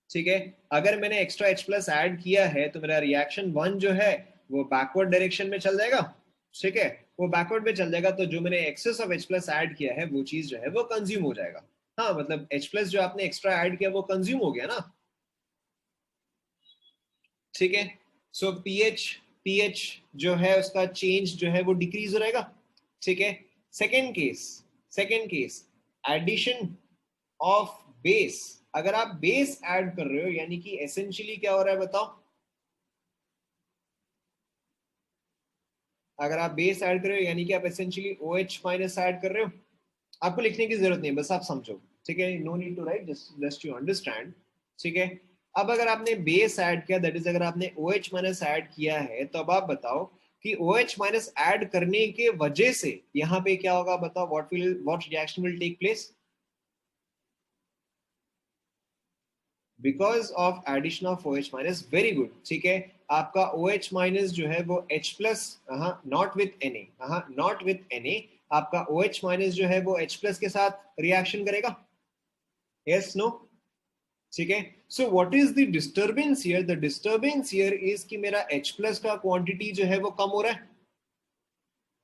ठीक है। अगर मैंने एक्स्ट्रा H प्लस ऐड किया है तो मेरा रिएक्शन वन जो है वो बैकवर्ड डायरेक्शन में चल जाएगा, ठीक है, वो बैकवर्ड में चल जाएगा, तो जो मैंने excess of H plus add किया है वो चीज जो है वो कंज्यूम हो जाएगा, हाँ, मतलब H प्लस जो आपने एक्स्ट्रा ऐड किया वो कंज्यूम हो गया ना, ठीक है। सो पीएच, पीएच जो है उसका चेंज जो है वो डिक्रीज हो जाएगा, ठीक है। Second case, second case, addition of base, अगर आप बेस ऐड कर रहे हो यानी कि एसेंशियली क्या हो रहा है बताओ, अगर आप बेस ऐड कर रहे हो यानी कि आप एसेंशियली OH माइनस ऐड कर रहे हो। आपको लिखने की जरूरत नहीं, बस आप समझो, ठीक है, no need to write, just you understand, ठीक है। अब अगर आपने बेस ऐड किया, दैट इज अगर आपने OH माइनस ऐड किया है, तो अब आप बताओ कि OH माइनस ऐड करने के वजह से यहाँ पे क्या होगा, बताओ, what reaction will take place because of addition of OH minus. Very good, ठीक है, आपका OH माइनस जो है वो H plus, not with Na, not with Na, आपका OH माइनस जो है वो H प्लस के साथ रिएक्शन करेगा, यस नो, ठीक है। So what is the disturbance here, the disturbance here is कि मेरा H प्लस का क्वांटिटी जो है वो कम हो रहा है,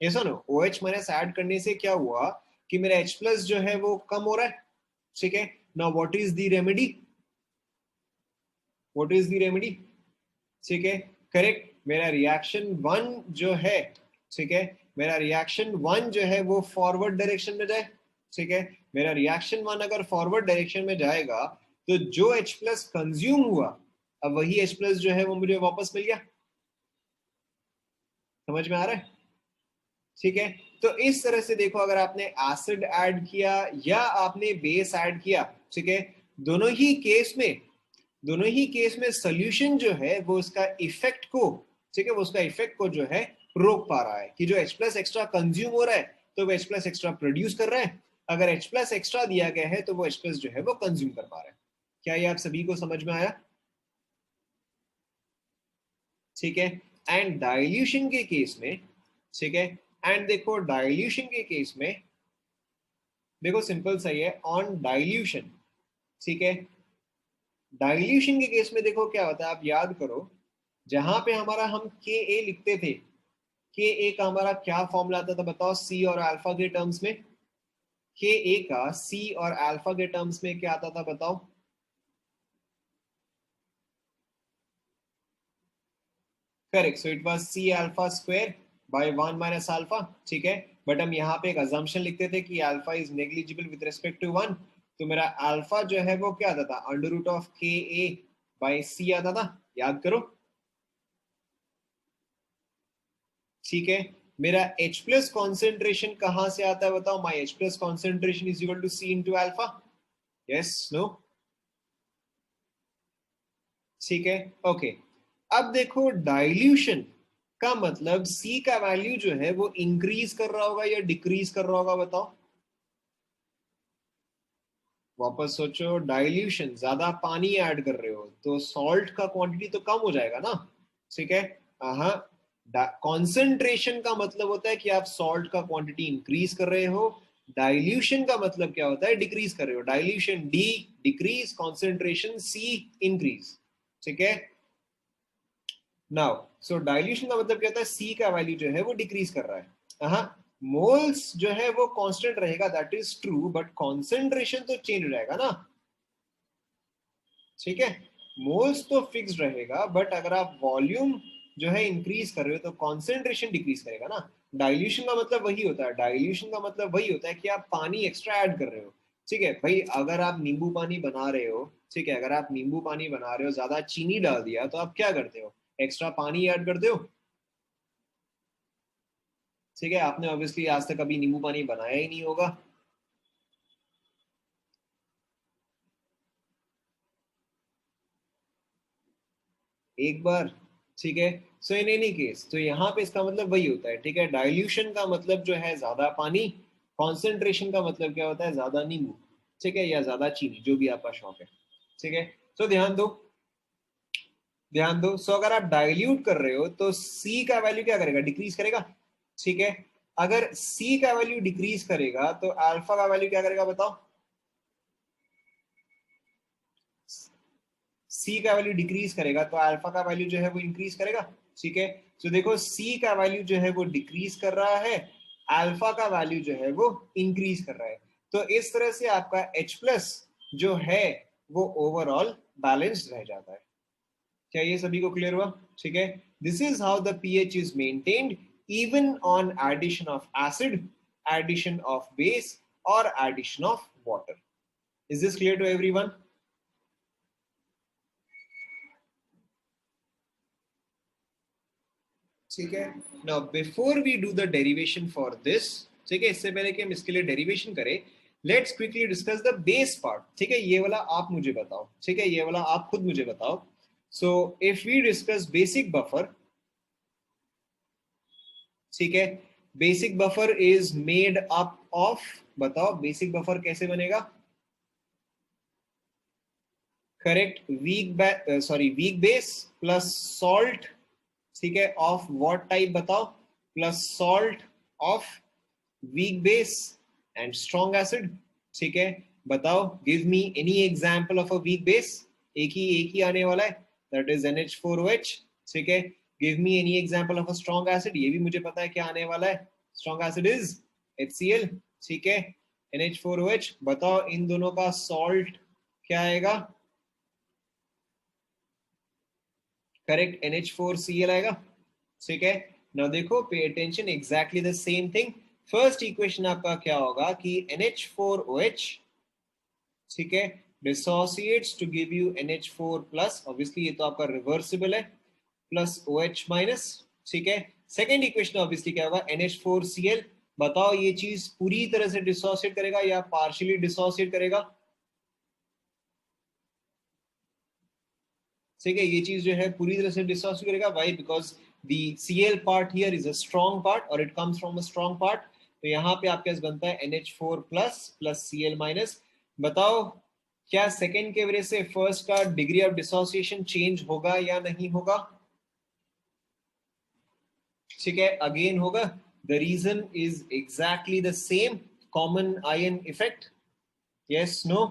ऐसा नो, OH माइनस ऐड करने से क्या हुआ कि मेरा H प्लस जो है वो कम हो रहा है, ठीक है। Now what is the remedy, what is the remedy, ठीक है, करेक्ट, मेरा रिएक्शन वन जो है, ठीक है, मेरा रिएक्शन वन जो है वो फॉरवर्ड डायरेक्शन में जाए, ठीक है, मेरा रिएक्शन वन अगर फॉरवर्ड डायरेक्शन में जाएगा तो जो H प्लस कंज्यूम हुआ, अब वही H प्लस जो है वो मुझे वापस मिल गया, समझ में आ रहा है, ठीक है। तो इस तरह से देखो, अगर आपने एसिड ऐड किया या आपने बेस ऐड किया, ठीक है, दोनों ही केस में, दोनों ही केस में सोल्यूशन जो है वो उसका इफेक्ट को, ठीक है, वो उसका इफेक्ट को जो है रोक पा रहा है कि जो H प्लस एक्स्ट्रा कंज्यूम हो रहा है तो वो H प्लस एक्स्ट्रा प्रोड्यूस कर रहा है, अगर H प्लस एक्स्ट्रा दिया गया है तो वो H प्लस जो है वो कंज्यूम कर पा रहा है। क्या ये आप सभी को समझ में आया, ठीक है। एंड डाइल्यूशन के केस में, ठीक है, एंड देखो डाइल्यूशन के केस में, देखो सिंपल सही है, ऑन डाइल्यूशन, ठीक है, डाइल्यूशन के केस में देखो क्या होता है, आप याद करो, जहां पे हमारा हम Ka लिखते थे, Ka का हमारा क्या फॉर्मूला आता था बताओ, C और अल्फा के टर्म्स में, Ka का C और अल्फा के टर्म्स में क्या आता था बताओ, correct, so it was C alpha square by 1 minus alpha, ठीक है। बट हम यहाँ पे एक अजम्पशन लिखते थे कि alpha is negligible with respect to 1, तो मेरा अल्फा जो है वो क्या आता था, under root of Ka by C आता था, याद करो, ठीक है। मेरा H प्लस कॉन्सेंट्रेशन कहां से आता है बताओ, my H plus concentration is equal to C into alpha, yes no, ठीक है, ओके। अब देखो डाइल्यूशन का मतलब C का वैल्यू जो है वो इंक्रीज कर रहा होगा या डिक्रीज कर रहा होगा बताओ, वापस सोचो, डाइल्यूशन, ज्यादा पानी ऐड कर रहे हो तो सॉल्ट का क्वांटिटी तो कम हो जाएगा ना, ठीक है, हाँ, कॉन्सेंट्रेशन का मतलब होता है कि आप सॉल्ट का क्वांटिटी इंक्रीज कर रहे हो, डाइल्यूशन का मतलब क्या होता है, डिक्रीज कर रहे हो, डाइल्यूशन डी डिक्रीज, कॉन्सेंट्रेशन सी इंक्रीज, ठीक है। नाउ सो डाइल्यूशन का मतलब क्या होता है, सी का वैल्यू जो है वो डिक्रीज कर रहा है, हाँ, मोल्स जो है वो कांस्टेंट रहेगा, that is true, but concentration तो चेंज हो जाएगा ना, ठीक है, मोल्स तो फिक्स रहेगा, बट अगर आप वॉल्यूम जो है इंक्रीज कर रहे हो तो कॉन्सेंट्रेशन डिक्रीज करेगा ना। डाइल्यूशन का मतलब वही होता है, डाइल्यूशन का मतलब वही होता है कि आप पानी एक्स्ट्रा ऐड कर रहे हो, ठीक है भाई, अगर आप नींबू पानी बना रहे हो, ठीक है, अगर आप नींबू पानी बना रहे हो, ज्यादा चीनी डाल दिया तो आप क्या करते हो, एक्स्ट्रा पानी ऐड करते हो, ठीक है, आपने ऑब्वियसली आज तक कभी नींबू पानी बनाया ही नहीं होगा, एक बार, ठीक है। सो इन एनी केस, तो यहाँ पे इसका मतलब वही होता है, ठीक है, डाइल्यूशन का मतलब जो है ज्यादा पानी, कॉन्सेंट्रेशन का मतलब क्या होता है, ज्यादा नींबू, ठीक है, या ज्यादा चीनी, जो भी आपका शौक है, ठीक है। तो ध्यान दो, ध्यान दो, सो अगर आप डाइल्यूट कर रहे हो तो सी का वैल्यू क्या करेगा, डिक्रीज करेगा, ठीक है। अगर सी का वैल्यू डिक्रीज करेगा तो अल्फा का वैल्यू क्या करेगा बताओ, सी का वैल्यू डिक्रीज करेगा तो अल्फा का वैल्यू जो है वो इंक्रीज करेगा, ठीक है। तो देखो सी का वैल्यू जो है वो डिक्रीज कर रहा है, अल्फा का वैल्यू जो है वो इंक्रीज कर रहा है, तो इस तरह से आपका H प्लस जो है वो ओवरऑल बैलेंस्ड रह जाता है। क्या ये सभी को क्लियर हुआ, ठीक है। This is how the pH is maintained even on addition of acid, addition of base और addition of water. Is this clear to everyone? ठीक है। Now before we do the derivation for this, ठीक है, इससे पहले कि हम इसके लिए डेरिवेशन करें, let's quickly discuss the base part. ठीक है, ये वाला आप मुझे बताओ, ठीक है, ये वाला आप खुद मुझे बताओ। So if we discuss basic buffer, ठीक है, basic buffer is made up of, बताओ बेसिक बफर कैसे बनेगा? Correct, weak base plus salt, ठीक है, ऑफ व्हाट टाइप बताओ? Plus salt of weak base and strong acid. ठीक है, बताओ, give me any example of a weak base. एक ही आने वाला है, दैट इज NH4OH। ठीक है, give me any example of a strong acid, ये भी मुझे पता है क्या आने वाला है, स्ट्रॉन्ग एसिड इज HCl। ठीक है, NH4OH, बताओ इन दोनों का सॉल्ट क्या आएगा? करेक्ट, NH4Cl आएगा। ठीक है, ना देखो, pay attention, exactly the same thing. First equation आपका क्या होगा कि NH4OH, ठीक है, dissociates to give you NH4 plus, obviously ये तो आपका रिवर्सिबल है, प्लस OH माइनस। ठीक है, सेकेंड इक्वेशन ऑब्वियसली क्या होगा? NH4Cl, बताओ ये चीज पूरी तरह से डिसोसिएट करेगा या पार्शियली डिसोसिएट करेगा? ठीक है, ये चीज जो है पूरी तरह से डिसोसिएट करेगा। Why? Because the Cl part here is a strong part और it comes from a strong part. तो यहाँ पे आपके पास बनता है NH4 plus plus Cl minus. बताओ क्या सेकेंड के वजह से फर्स्ट का डिग्री ऑफ डिसोसिएशन चेंज होगा या नहीं होगा? ठीक है, अगेन होगा। The reason is exactly the same, common ion effect. Yes, no?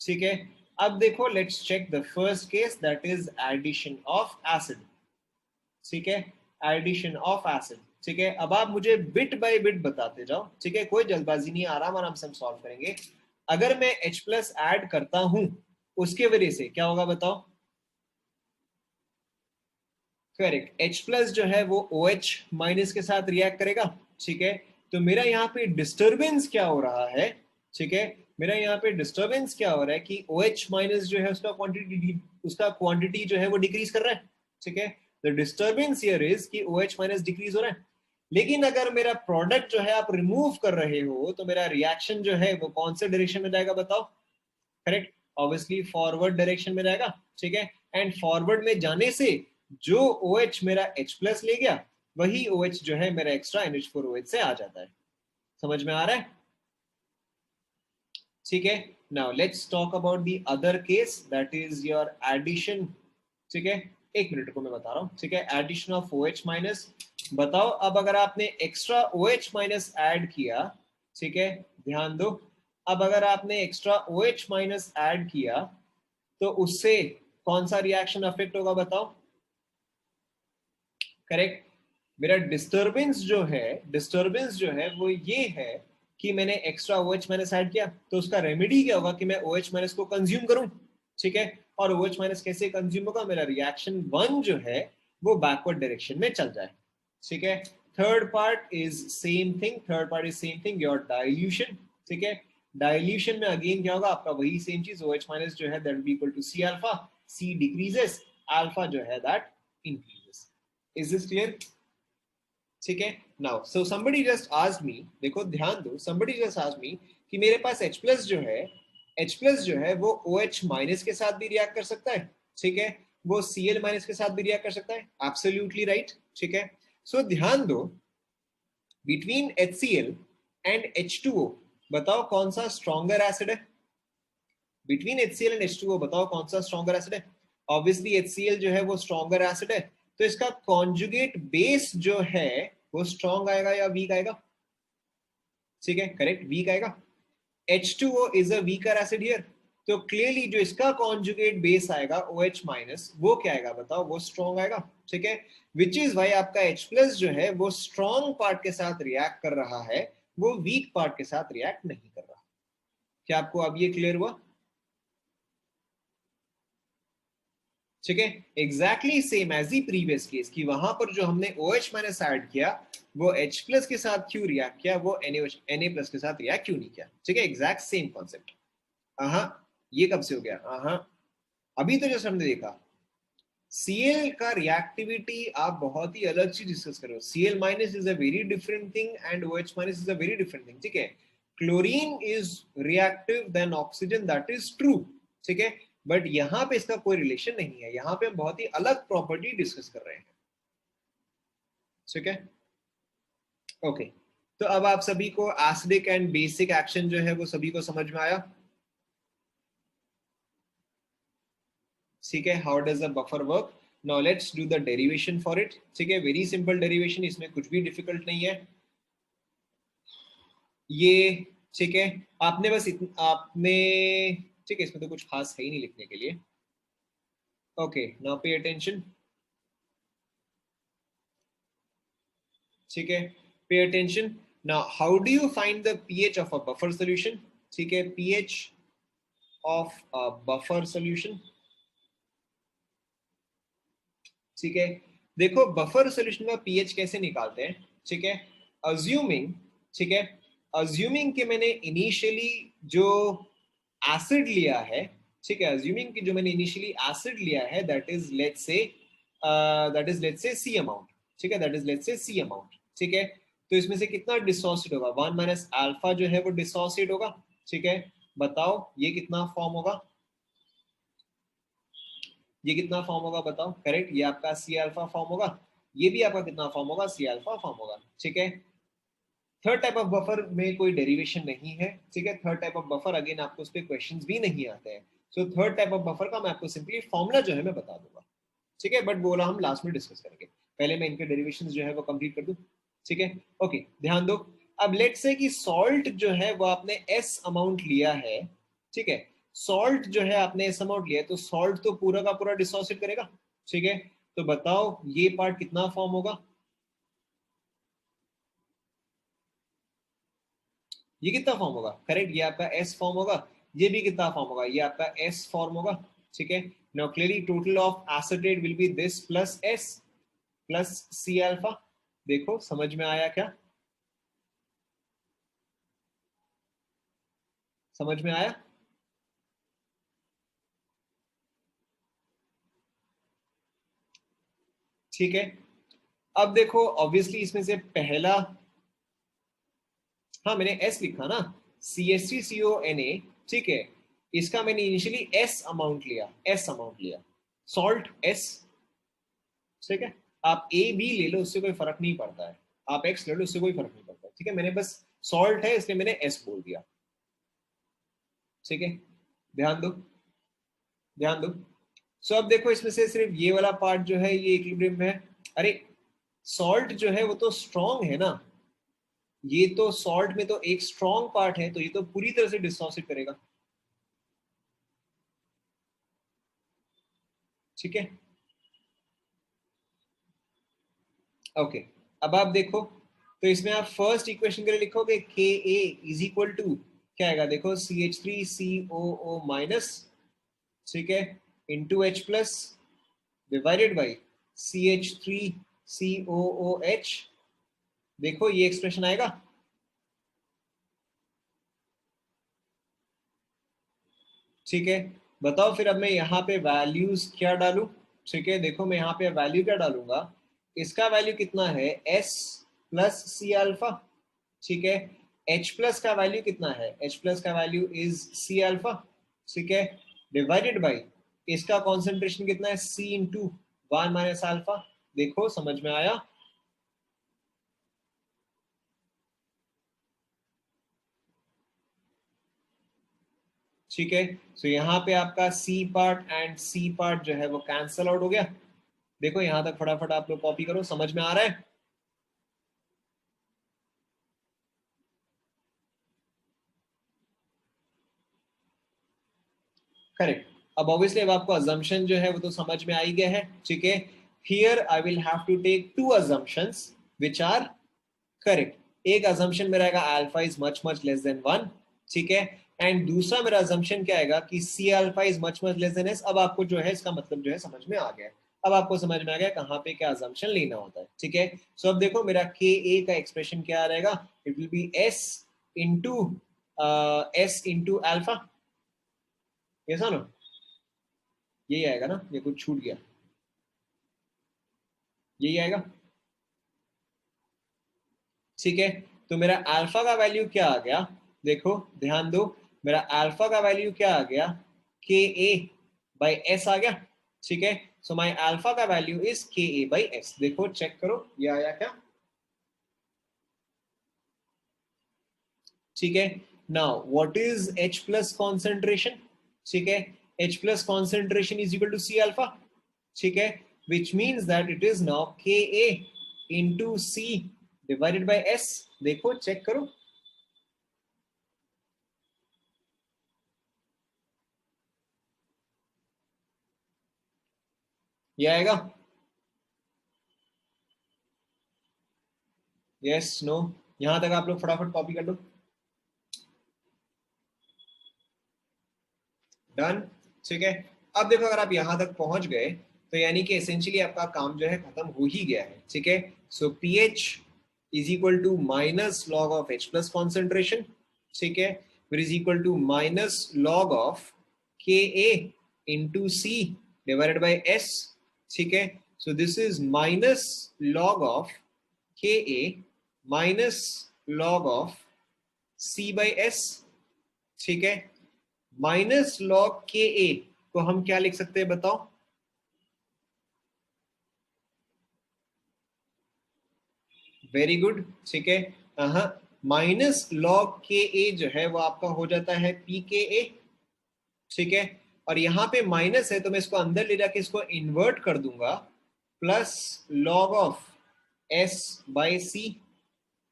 ठीक है, अब देखो, let's check the first case, that is addition of acid. ठीक है, एडिशन ऑफ एसिड। ठीक है, अब आप मुझे बिट बाय बिट बताते जाओ। ठीक है, कोई जल्दबाजी नहीं, आराम आराम से हम सॉल्व करेंगे। अगर मैं H प्लस ऐड करता हूं, उसके वजह से क्या होगा बताओ? करेक्ट, H प्लस जो है वो OH माइनस के साथ रिएक्ट करेगा। ठीक है, तो मेरा यहाँ पे डिस्टर्बेंस क्या हो रहा है? ठीक है, मेरा यहाँ पे डिस्टर्बेंस क्या हो रहा है कि OH माइनस जो है उसका क्वांटिटी जो है वो डिक्रीज कर रहा है। ठीक है, द डिस्टर्बेंस हियर इज कि OH माइनस डिक्रीज हो रहा है। लेकिन अगर मेरा प्रोडक्ट जो है आप रिमूव कर रहे हो, तो मेरा रिएक्शन जो है वो कौन से डायरेक्शन में जाएगा बताओ? करेक्ट, ऑब्वियसली फॉरवर्ड डायरेक्शन में जाएगा। ठीक है, एंड फॉरवर्ड में जाने से जो OH मेरा H प्लस ले गया, वही OH जो है मेरा एक्स्ट्रा NH4OH से आ जाता है। समझ में आ रहा है? ठीक है, now let's talk about the other case, that is your addition. ठीक है, एक मिनट को मैं बता रहा हूं। ठीक है, एडिशन ऑफ OH माइनस। बताओ, अब अगर आपने एक्स्ट्रा OH माइनस ऐड किया, ठीक है, ध्यान दो, अब अगर आपने एक्स्ट्रा OH माइनस ऐड किया, तो उससे कौन सा रिएक्शन अफेक्ट होगा बताओ? करेक्ट, मेरा डिस्टरबेंस जो है वो ये है कि मैंने एक्स्ट्रा OH माइनस ऐड किया, तो उसका रेमेडी क्या होगा कि मैं OH माइनस को कंज्यूम करूं। ठीक है, और OH माइनस कैसे कंज्यूम होगा? मेरा रिएक्शन वन जो है वो बैकवर्ड डायरेक्शन में चल जाए। ठीक है, third part is same thing, your dilution. ठीक है, डाइल्यूशन में अगेन क्या होगा आपका? वही सेम चीज, OH माइनस जो है that will be equal to C alpha, C decreases, alpha जो है that increases. Is this clear? ठीक है, now so somebody just asked me, देखो ध्यान दो, समबडी जस्ट आस्क्ड मी कि मेरे पास H प्लस जो है, H प्लस जो है वो OH माइनस के साथ भी रिएक्ट कर सकता है। ठीक है, वो Cl माइनस के साथ भी रिएक्ट कर सकता है। Absolutely right. ठीक है, सो ध्यान दो, बिटवीन HCl एंड H2O, बताओ कौन सा स्ट्रॉन्गर एसिड है? बिटवीन HCl एंड H2O बताओ कौन सा स्ट्रॉन्गर एसिड है? ऑब्वियसली HCl जो है वो स्ट्रॉन्गर एसिड है, तो इसका कॉन्जुगेट बेस जो है वो स्ट्रॉन्ग आएगा या वीक आएगा? ठीक है, करेक्ट, वीक आएगा। H2O is a weaker acid here, तो क्लियरली जो इसका कॉन्जुगेट बेस आएगा OH माइनस, वो क्या आएगा बताओ? वो स्ट्रॉन्ग आएगा। ठीक है, विच इज वाई आपका H प्लस जो है वो स्ट्रॉन्ग पार्ट के साथ रिएक्ट कर रहा है, वो वीक पार्ट के साथ रिएक्ट नहीं कर रहा। क्या आपको अब ये क्लियर हुआ? ठीक है, exactly same as the previous case, कि वहां पर जो हमने OH माइनस ऐड किया, वो H प्लस के साथ क्यों रिएक्ट किया, वो Na प्लस के साथ रिएक्ट क्यों नहीं किया? ठीक है, एग्जैक्ट सेम कॉन्सेप्ट। हाँ, ये कब से हो गया? हाँ, अभी तो जस्ट हमने देखा। Cl का रिएक्टिविटी आप बहुत ही अलग चीज डिस्कस कर रहे हो. Cl minus is a very different thing and OH minus is a very different thing. ठीक है, chlorine is reactive than oxygen, that is true. ठीक है, बट यहाँ पे इसका कोई रिलेशन नहीं है. यहाँ पे हम बहुत ही अलग प्रॉपर्टी डिस्कस कर रहे हैं. ठीक है, ओके. तो अब आप सभी को एसिडिक एंड बेसिक एक्शन जो है वो सभी को समझ में आया. ठीक है, how does a buffer work. Now let's do the derivation for it. ठीक है, वेरी सिंपल डेरिवेशन, इसमें कुछ भी डिफिकल्ट नहीं है ये. ठीक है, आपने बस आपने, ठीक है, इसमें तो कुछ खास है ही नहीं लिखने के लिए. Okay, now pay attention. ठीक है, pay attention. Now how do you find the pH of a buffer solution. ठीक है, pH of a buffer solution. ठीक है, देखो बफर सॉल्यूशन का पीएच कैसे निकालते हैं. ठीक है, अज्यूमिंग, ठीक है, अज्यूमिंग कि मैंने इनिशियली जो एसिड लिया है, ठीक है, अज्यूमिंग कि जो मैंने इनिशियली एसिड लिया है that is let's say C amount. ठीक है, that is let's say C amount. ठीक है, तो इसमें से कितना डिसोसिएट होगा, 1 माइनस अल्फा जो है वो डिसोसिएट होगा. ठीक है, बताओ ये कितना फॉर्म होगा, ये कितना फॉर्म होगा बताओ. करेक्ट, ये आपका सी अल्फा फॉर्म होगा. ये भी आपका कितना फॉर्म होगा, सी अल्फा फॉर्म होगा. ठीक है, थर्ड टाइप ऑफ बफर में कोई डेरिवेशन नहीं है. ठीक है, third type of buffer again आपको उस पर क्वेश्चंस भी नहीं आते हैं. So third type of buffer का मैं आपको सिंपली फॉर्मूला जो है मैं बता दूंगा. ठीक है, बट बोला हम लास्ट में डिस्कस करेंगे, पहले मैं इनके डेरिवेशन जो है वो कंप्लीट कर दूं. ठीक है, ओके, ध्यान दो. अब लेट से कि सॉल्ट जो है वो आपने एस अमाउंट लिया है. ठीक है, सॉल्ट जो है आपने एस अमाउंट लिया है, तो सॉल्ट तो पूरा का पूरा डिसोसिएट करेगा. ठीक है, तो बताओ ये पार्ट कितना फॉर्म होगा, ये कितना फॉर्म होगा. करेक्ट, ये आपका एस फॉर्म होगा. ये भी कितना फॉर्म होगा, ये आपका एस फॉर्म होगा. ठीक है, now clearly total of acetate will be this plus S plus C alpha. देखो समझ में आया क्या, समझ में आया. ठीक है, अब देखो ऑब्वियसली इसमें से पहला, हाँ मैंने एस लिखा ना, CH3CONA. ठीक है, इसका मैंने इनिशियली एस अमाउंट लिया, एस अमाउंट लिया, सॉल्ट एस. ठीक है, आप ए बी ले लो उससे कोई फर्क नहीं पड़ता है, आप एक्स ले लो उससे कोई फर्क नहीं पड़ता. ठीक है, मैंने बस सॉल्ट है इसलिए मैंने एस बोल दिया. ठीक है, ध्यान दो, ध्यान दो. सो अब देखो इसमें से सिर्फ ये वाला पार्ट जो है ये इक्विलिब्रियम में है. अरे सॉल्ट जो है वो तो स्ट्रॉन्ग है ना, ये तो सॉल्ट में तो एक स्ट्रॉन्ग पार्ट है, तो ये तो पूरी तरह से डिसोसिएट करेगा. ठीक है, ओके. अब आप देखो, तो इसमें आप फर्स्ट इक्वेशन के लिए लिखोगे के ए इज इक्वल टू क्या आएगा, देखो CH3COO माइनस. ठीक है, into H plus divided by CH3COOH. देखो ये एक्सप्रेशन आएगा. ठीक है, बताओ फिर अब मैं यहाँ पे वैल्यूज क्या डालूं. ठीक है, देखो मैं यहाँ पे वैल्यू क्या डालूंगा, इसका वैल्यू कितना है एस प्लस सी अल्फा. ठीक है, H प्लस का वैल्यू कितना है, H प्लस का वैल्यू इज सी अल्फा. ठीक है, डिवाइडेड बाई इसका कॉन्सेंट्रेशन कितना है C इंटू 1 माइनस अल्फा. देखो समझ में आया. ठीक है, सो यहाँ पे आपका C part and C part जो है वो कैंसल आउट हो गया. देखो यहाँ तक फटाफट आप लोग कॉपी करो, समझ में आ रहा है. करेक्ट. अब ऑब्वियसली अब आपको अजम्पशन जो है वो तो समझ में आ ही गया है. ठीक है, here I will have to take two assumptions which are correct. एक अजम्पशन मेरा आएगा alpha is much much less than 1. ठीक है, एंड दूसरा मेरा अजम्पशन क्या आएगा कि C alpha is much much less than S. अब आपको जो है इसका मतलब जो है समझ में आ गया है. अब आपको समझ में आ गया कहाँ पे क्या अजम्पशन लेना होता है. ठीक है, सो अब देखो मेरा के ए का एक्सप्रेशन क्या आ रहेगा, it will be S into alpha. ऐसा ना, यही आएगा ना, ये कुछ छूट गया. यही आएगा, ठीक है। तो मेरा अल्फा का वैल्यू क्या आ गया, देखो ध्यान दो, मेरा अल्फा का वैल्यू क्या आ गया, के ए बाई एस आ गया, ठीक है। सो माई अल्फा का value is K A by S, देखो चेक करो ये आया क्या, ठीक है। Now what is H plus concentration, ठीक है, H plus concentration is equal to C alpha, ठीक है, which means that it is now K A into C divided by S, देखो चेक करो, ये आएगा, यस नो, यहां तक आप लोग फटाफट कॉपी कर लो, डन, ठीक है। अब देखो अगर आप यहां तक पहुंच गए तो यानी कि एसेंशियली आपका काम जो है खत्म हो ही गया है, ठीक है। So P H is equal to minus log of H plus concentration, ठीक है, फिर is equal to minus log of K A into C divided by S, ठीक है। So this is minus log of K A minus log of C by S, ठीक है। Minus log के ए को हम क्या लिख सकते हैं बताओ, वेरी गुड, ठीक है। माइनस लॉग के ए जो है वो आपका हो जाता है पी के ए, ठीक है। और यहाँ पे माइनस है तो मैं इसको अंदर ले जाके इसको इन्वर्ट कर दूंगा, plus log of S by C,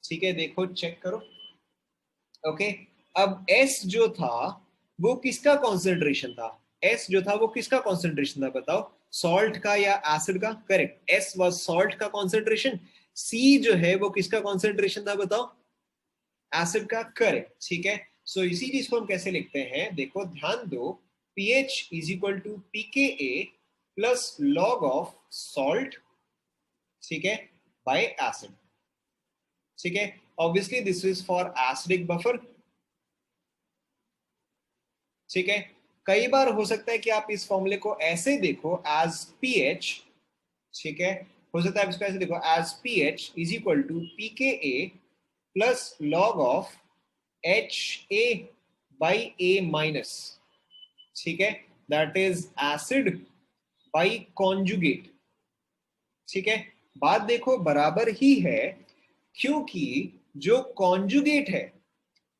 ठीक है, देखो चेक करो, ओके। अब एस जो था वो किसका कॉन्सेंट्रेशन था, एस जो था वो किसका कॉन्सेंट्रेशन था बताओ, सॉल्ट का या एसिड का, करेक्ट, एस वाज सॉल्ट का कॉन्सेंट्रेशन, सी जो है वो किसका कॉन्सेंट्रेशन था बताओ, एसिड का, करेक्ट, ठीक है। सो इसी चीज को हम कैसे लिखते हैं, देखो ध्यान दो, pH is equal to P के ए प्लस लॉग ऑफ सॉल्ट, ठीक है, बाय एसिड, ठीक है। Obviously this is for acidic buffer, ठीक है। कई बार हो सकता है कि आप इस फॉर्मूले को ऐसे देखो एज पी एच, ठीक है, हो सकता है आप इसको ऐसे देखो as P H is equal to P के ए plus log of H A by A minus, ठीक है, that is acid by conjugate, ठीक है। बात देखो बराबर ही है, क्योंकि जो कॉन्जुगेट है,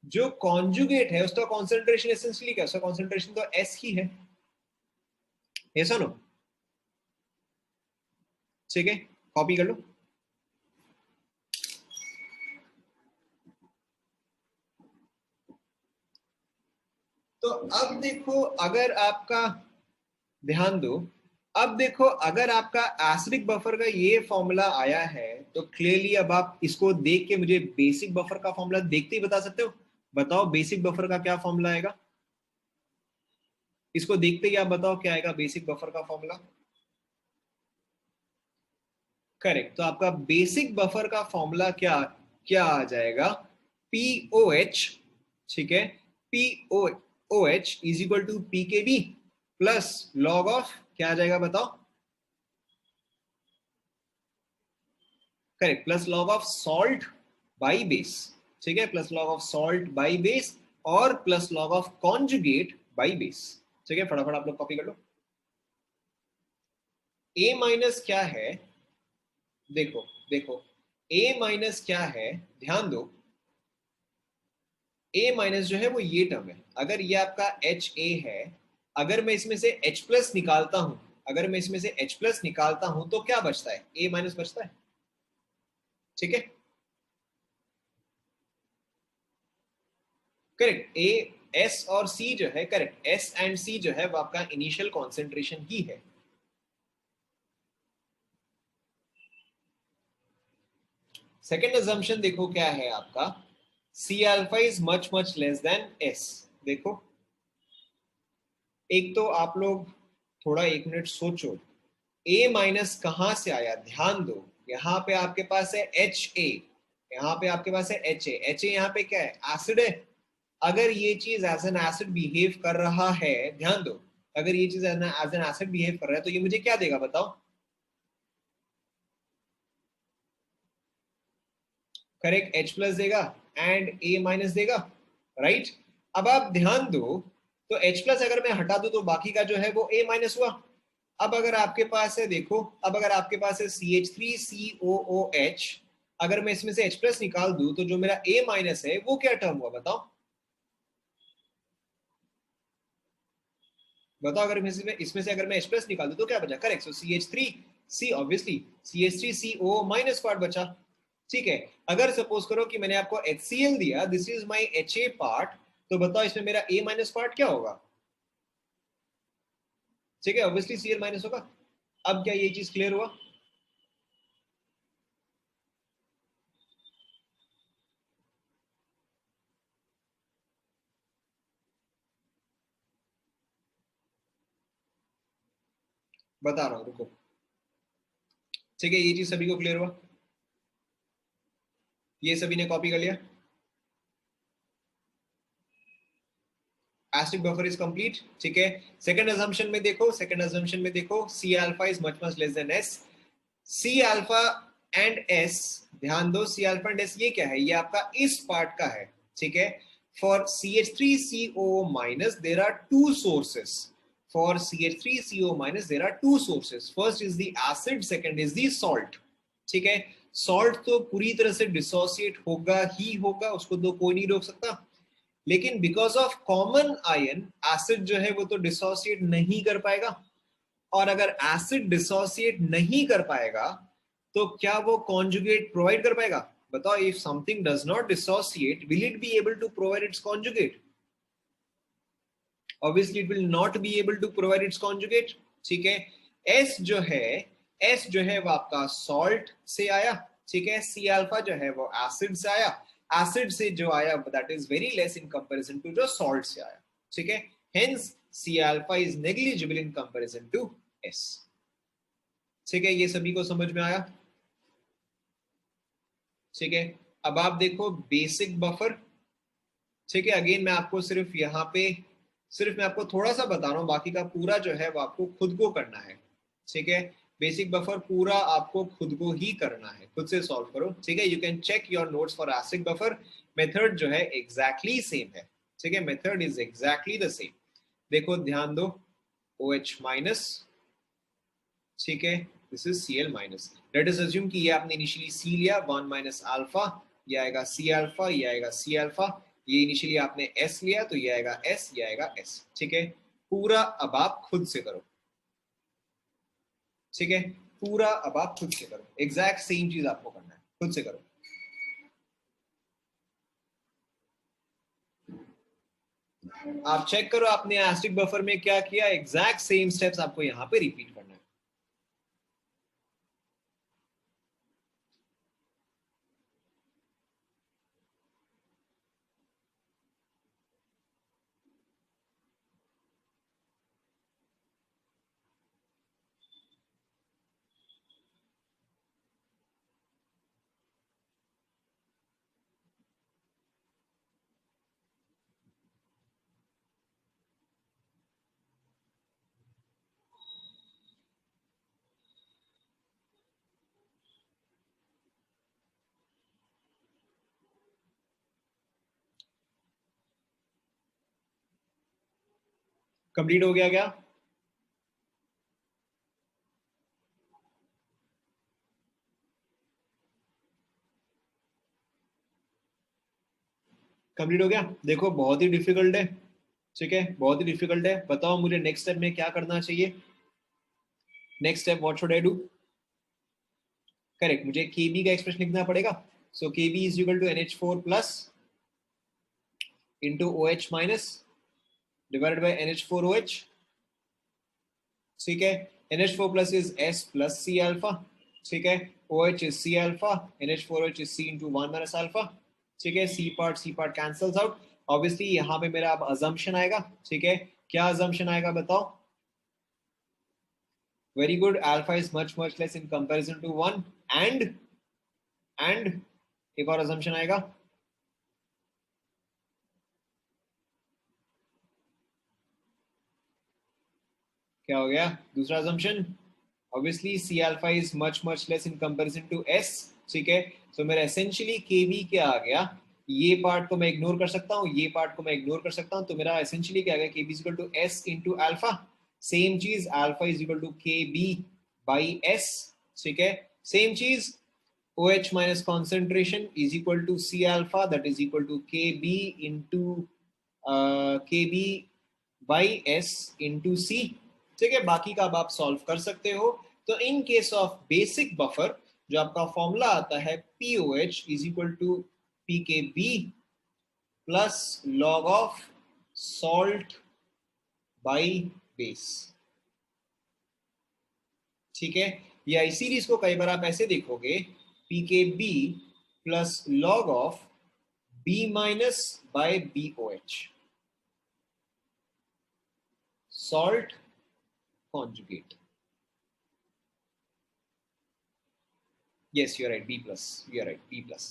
जो कॉन्जुगेट है उसका कॉन्सेंट्रेशन एसेंशियली क्या, उसका कॉन्सेंट्रेशन तो एस ही है, ऐसा नो, ठीक है, कॉपी कर लो। तो अब देखो अगर आपका, ध्यान दो, अब देखो अगर आपका एसिडिक बफर का ये फॉर्मूला आया है तो क्लियरली अब आप इसको देख के मुझे बेसिक बफर का फॉर्मूला देखते ही बता सकते हो, बताओ बेसिक बफर का क्या फॉर्मूला आएगा, इसको देखते ही आप बताओ क्या आएगा बेसिक बफर का फॉर्मूला, करेक्ट। तो आपका बेसिक बफर का फॉर्मूला क्या क्या आ जाएगा, पीओ एच, ठीक है, P O O H is equal to P K B plus log of क्या आ जाएगा बताओ, correct, plus log of salt by base, ठीक है, plus log of salt by base और plus log of conjugate by base, ठीक है, फटाफट आप लोग कॉपी कर लो। ए माइनस क्या है, देखो देखो, ए माइनस क्या है, ध्यान दो, ए माइनस जो है वो ये टर्म है, अगर ये आपका एच ए है, अगर मैं इसमें से H प्लस निकालता हूं, अगर मैं इसमें से H प्लस निकालता हूं तो क्या बचता है, ए माइनस बचता है, ठीक है, करेक्ट। ए एस और सी जो है, करेक्ट, एस एंड सी जो है वो आपका इनिशियल कॉन्सेंट्रेशन ही है। सेकेंड अजम्पशन देखो क्या है आपका, C alpha is much much less than S, देखो एक तो आप लोग थोड़ा एक मिनट सोचो, ए माइनस कहां से आया, ध्यान दो, यहाँ पे आपके पास है एच ए, यहाँ पे आपके पास है एच ए, एच ए यहाँ पे क्या है, एसिड है, अगर ये चीज एज एन एसिड बिहेव कर रहा है, ध्यान दो, अगर ये चीज एज एन एसिड बिहेव कर रहा है तो ये मुझे क्या देगा बताओ, करेक्ट, H प्लस देगा एंड A माइनस देगा, राइट। अब आप ध्यान दो, तो H प्लस अगर मैं हटा दूं तो बाकी का जो है वो A माइनस हुआ। अब अगर आपके पास है, देखो, अब अगर आपके पास है CH3COOH, अगर मैं इसमें से H प्लस निकाल दूं तो जो मेरा A माइनस है वो क्या टर्म हुआ, बताओ बताओ। अगर इसमें से अगर मैं H प्लस निकाल दूं तो क्या बचा, करेक्ट, सो CH3C, obviously CH3CO minus part बचा। ठीक है, अगर सपोज करो कि मैंने आपको HCl दिया, this is my HA part, तो बताओ इसमें मेरा A माइनस पार्ट क्या होगा। ठीक है, ऑब्वियसली Cl माइनस होगा। अब क्या ये चीज क्लियर हुआ? बता रहा हूं, रुको। ठीक है, ये चीज सभी को क्लियर हुआ? ये सभी ने कॉपी कर लिया? Acid buffer is complete. ठीक है, सेकंड अजम्पशन में देखो, सेकंड अजम्पशन में देखो, C alpha is much much less than S. C alpha and S, ध्यान दो, सी अल्फा एंड एस ये क्या है, ये आपका इस पार्ट का है। ठीक है, for CH3CO minus there are two sources, for CH3CO minus there are two sources, first is the acid, second is the salt. ठीक है, सॉल्ट तो पूरी तरह से डिसोसिएट होगा ही होगा, उसको तो कोई नहीं रोक सकता, लेकिन because of common ion acid जो है वो तो डिसोसिएट नहीं कर पाएगा। और अगर एसिड डिसोसिएट नहीं कर पाएगा तो क्या वो कॉन्जुगेट प्रोवाइड कर पाएगा, बताओ। If something does not dissociate, will it be able to provide its conjugate? Obviously it will not be able to provide its conjugate. ठीक है, एस जो है, एस जो है वो आपका सॉल्ट से आया। ठीक है, सी अल्फा जो है वो एसिड से आया, एसिड से जो आया that is very less in comparison to जो सॉल्ट से आया। ठीक है, hence C alpha is negligible in comparison to S. ठीक है, ये सभी को समझ में आया? ठीक है, अब आप देखो बेसिक बफर। ठीक है, अगेन मैं आपको सिर्फ यहाँ पे, सिर्फ मैं आपको थोड़ा सा बता रहा हूँ, बाकी का पूरा जो है वो आपको खुद को करना है। ठीक है, बेसिक बफर पूरा आपको खुद को ही करना है, खुद से सॉल्व करो। ठीक है, you can check your notes for acid buffer, method जो है एग्जैक्टली सेम है। ठीक है, method is exactly the same. देखो ध्यान दो, OH माइनस, ठीक है, this is Cl minus. Let us assume कि ये आपने इनिशियली C लिया, 1 माइनस अल्फा, ये आएगा C अल्फा, ये आएगा C अल्फा, ये इनिशियली आपने S लिया तो ये आएगा S, ये आएगा S। ठीक है, पूरा अब आप खुद से करो। ठीक है, पूरा अब आप खुद से करो, एग्जैक्ट सेम चीज आपको करना है, खुद से करो। आप चेक करो आपने एसिडिक बफर में क्या किया, एग्जैक्ट सेम स्टेप्स आपको यहाँ पे रिपीट करना है। कंप्लीट हो गया क्या? कंप्लीट हो गया? देखो बहुत ही डिफिकल्ट है। ठीक है, बहुत ही डिफिकल्ट है, बताओ मुझे नेक्स्ट स्टेप में क्या करना चाहिए। Next step what should I do? Correct, मुझे Kb का एक्सप्रेशन लिखना पड़ेगा। So Kb is equal to NH4 plus into OH minus divided by NH4OH। ठीक है, NH4 plus is S plus C alpha. ठीक है, OH is C alpha, NH4OH is C into 1 minus alpha. ठीक है, C part cancels out. Obviously यहाँ पे मेरा अब अजम्पशन आएगा। ठीक है, क्या अजम्पशन आएगा बताओ? Very good, alpha is much less in comparison to 1 and एक और अजम्पशन आएगा। क्या हो गया दूसरा assumption? Obviously C alpha is much less in comparison to S. ठीक है, सो मेरा एसेंशियली केबी क्या आ गया, ये पार्ट को मैं इग्नोर कर सकता हूँ, ये पार्ट को मैं इग्नोर कर सकता हूँ, तो मेरा एसेंशियली क्या आ गया, K B is equal to S into alpha. Same चीज alpha is equal to K B by S, ठीक है। सेम चीज OH minus concentration is equal to C alpha, that is equal to KB into KB by S into C, ठीक है। बाकी का अब आप सॉल्व कर सकते हो। तो in case of basic buffer जो आपका फॉर्मूला आता है POH is equal to PKB plus log of salt by base, ठीक है। या इस सीरीज को कई बार आप ऐसे देखोगे, PKB plus log of B minus by BOH, salt conjugate. Yes you are right, B plus, you are right, B plus.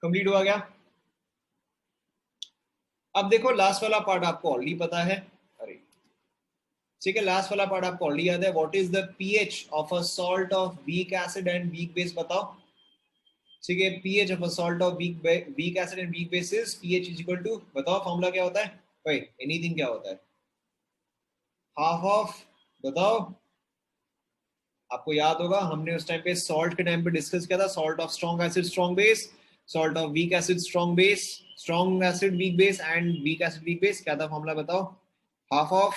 Complete हुआ गया। अब देखो लास्ट वाला पार्ट आपको ऑलरेडी पता है, अरे ठीक है, लास्ट वाला पार्ट आपको ऑलरेडी याद है। What is the pH of a salt of weak acid and weak base, बताओ। ठीक है, pH of a salt of weak acid and weak base is pH is equal to, बताओ formula क्या होता है भाई, एनीथिंग क्या होता है, हाफ ऑफ, बताओ। आपको याद होगा हमने उस टाइम पे सॉल्ट के टाइम पे डिस्कस किया था, salt of strong acid strong base, salt of weak acid strong base, strong acid weak base and weak acid weak base, क्या था फॉर्मूला बताओ, हाफ ऑफ,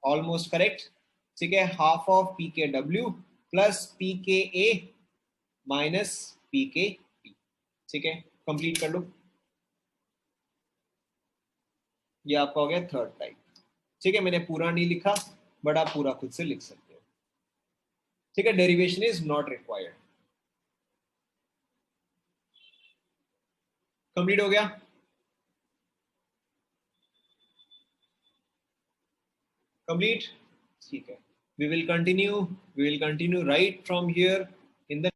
ऑलमोस्ट करेक्ट, ठीक है, हाफ ऑफ पी के W plus P के A minus P के P, ठीक है। कंप्लीट कर लो, ये आपका हो गया थर्ड टाइप, ठीक है। मैंने पूरा नहीं लिखा बट आप पूरा खुद से लिख सकते हो, ठीक है। Derivation is not required. Complete हो गया, कंप्लीट, ठीक है। We will continue right from here in the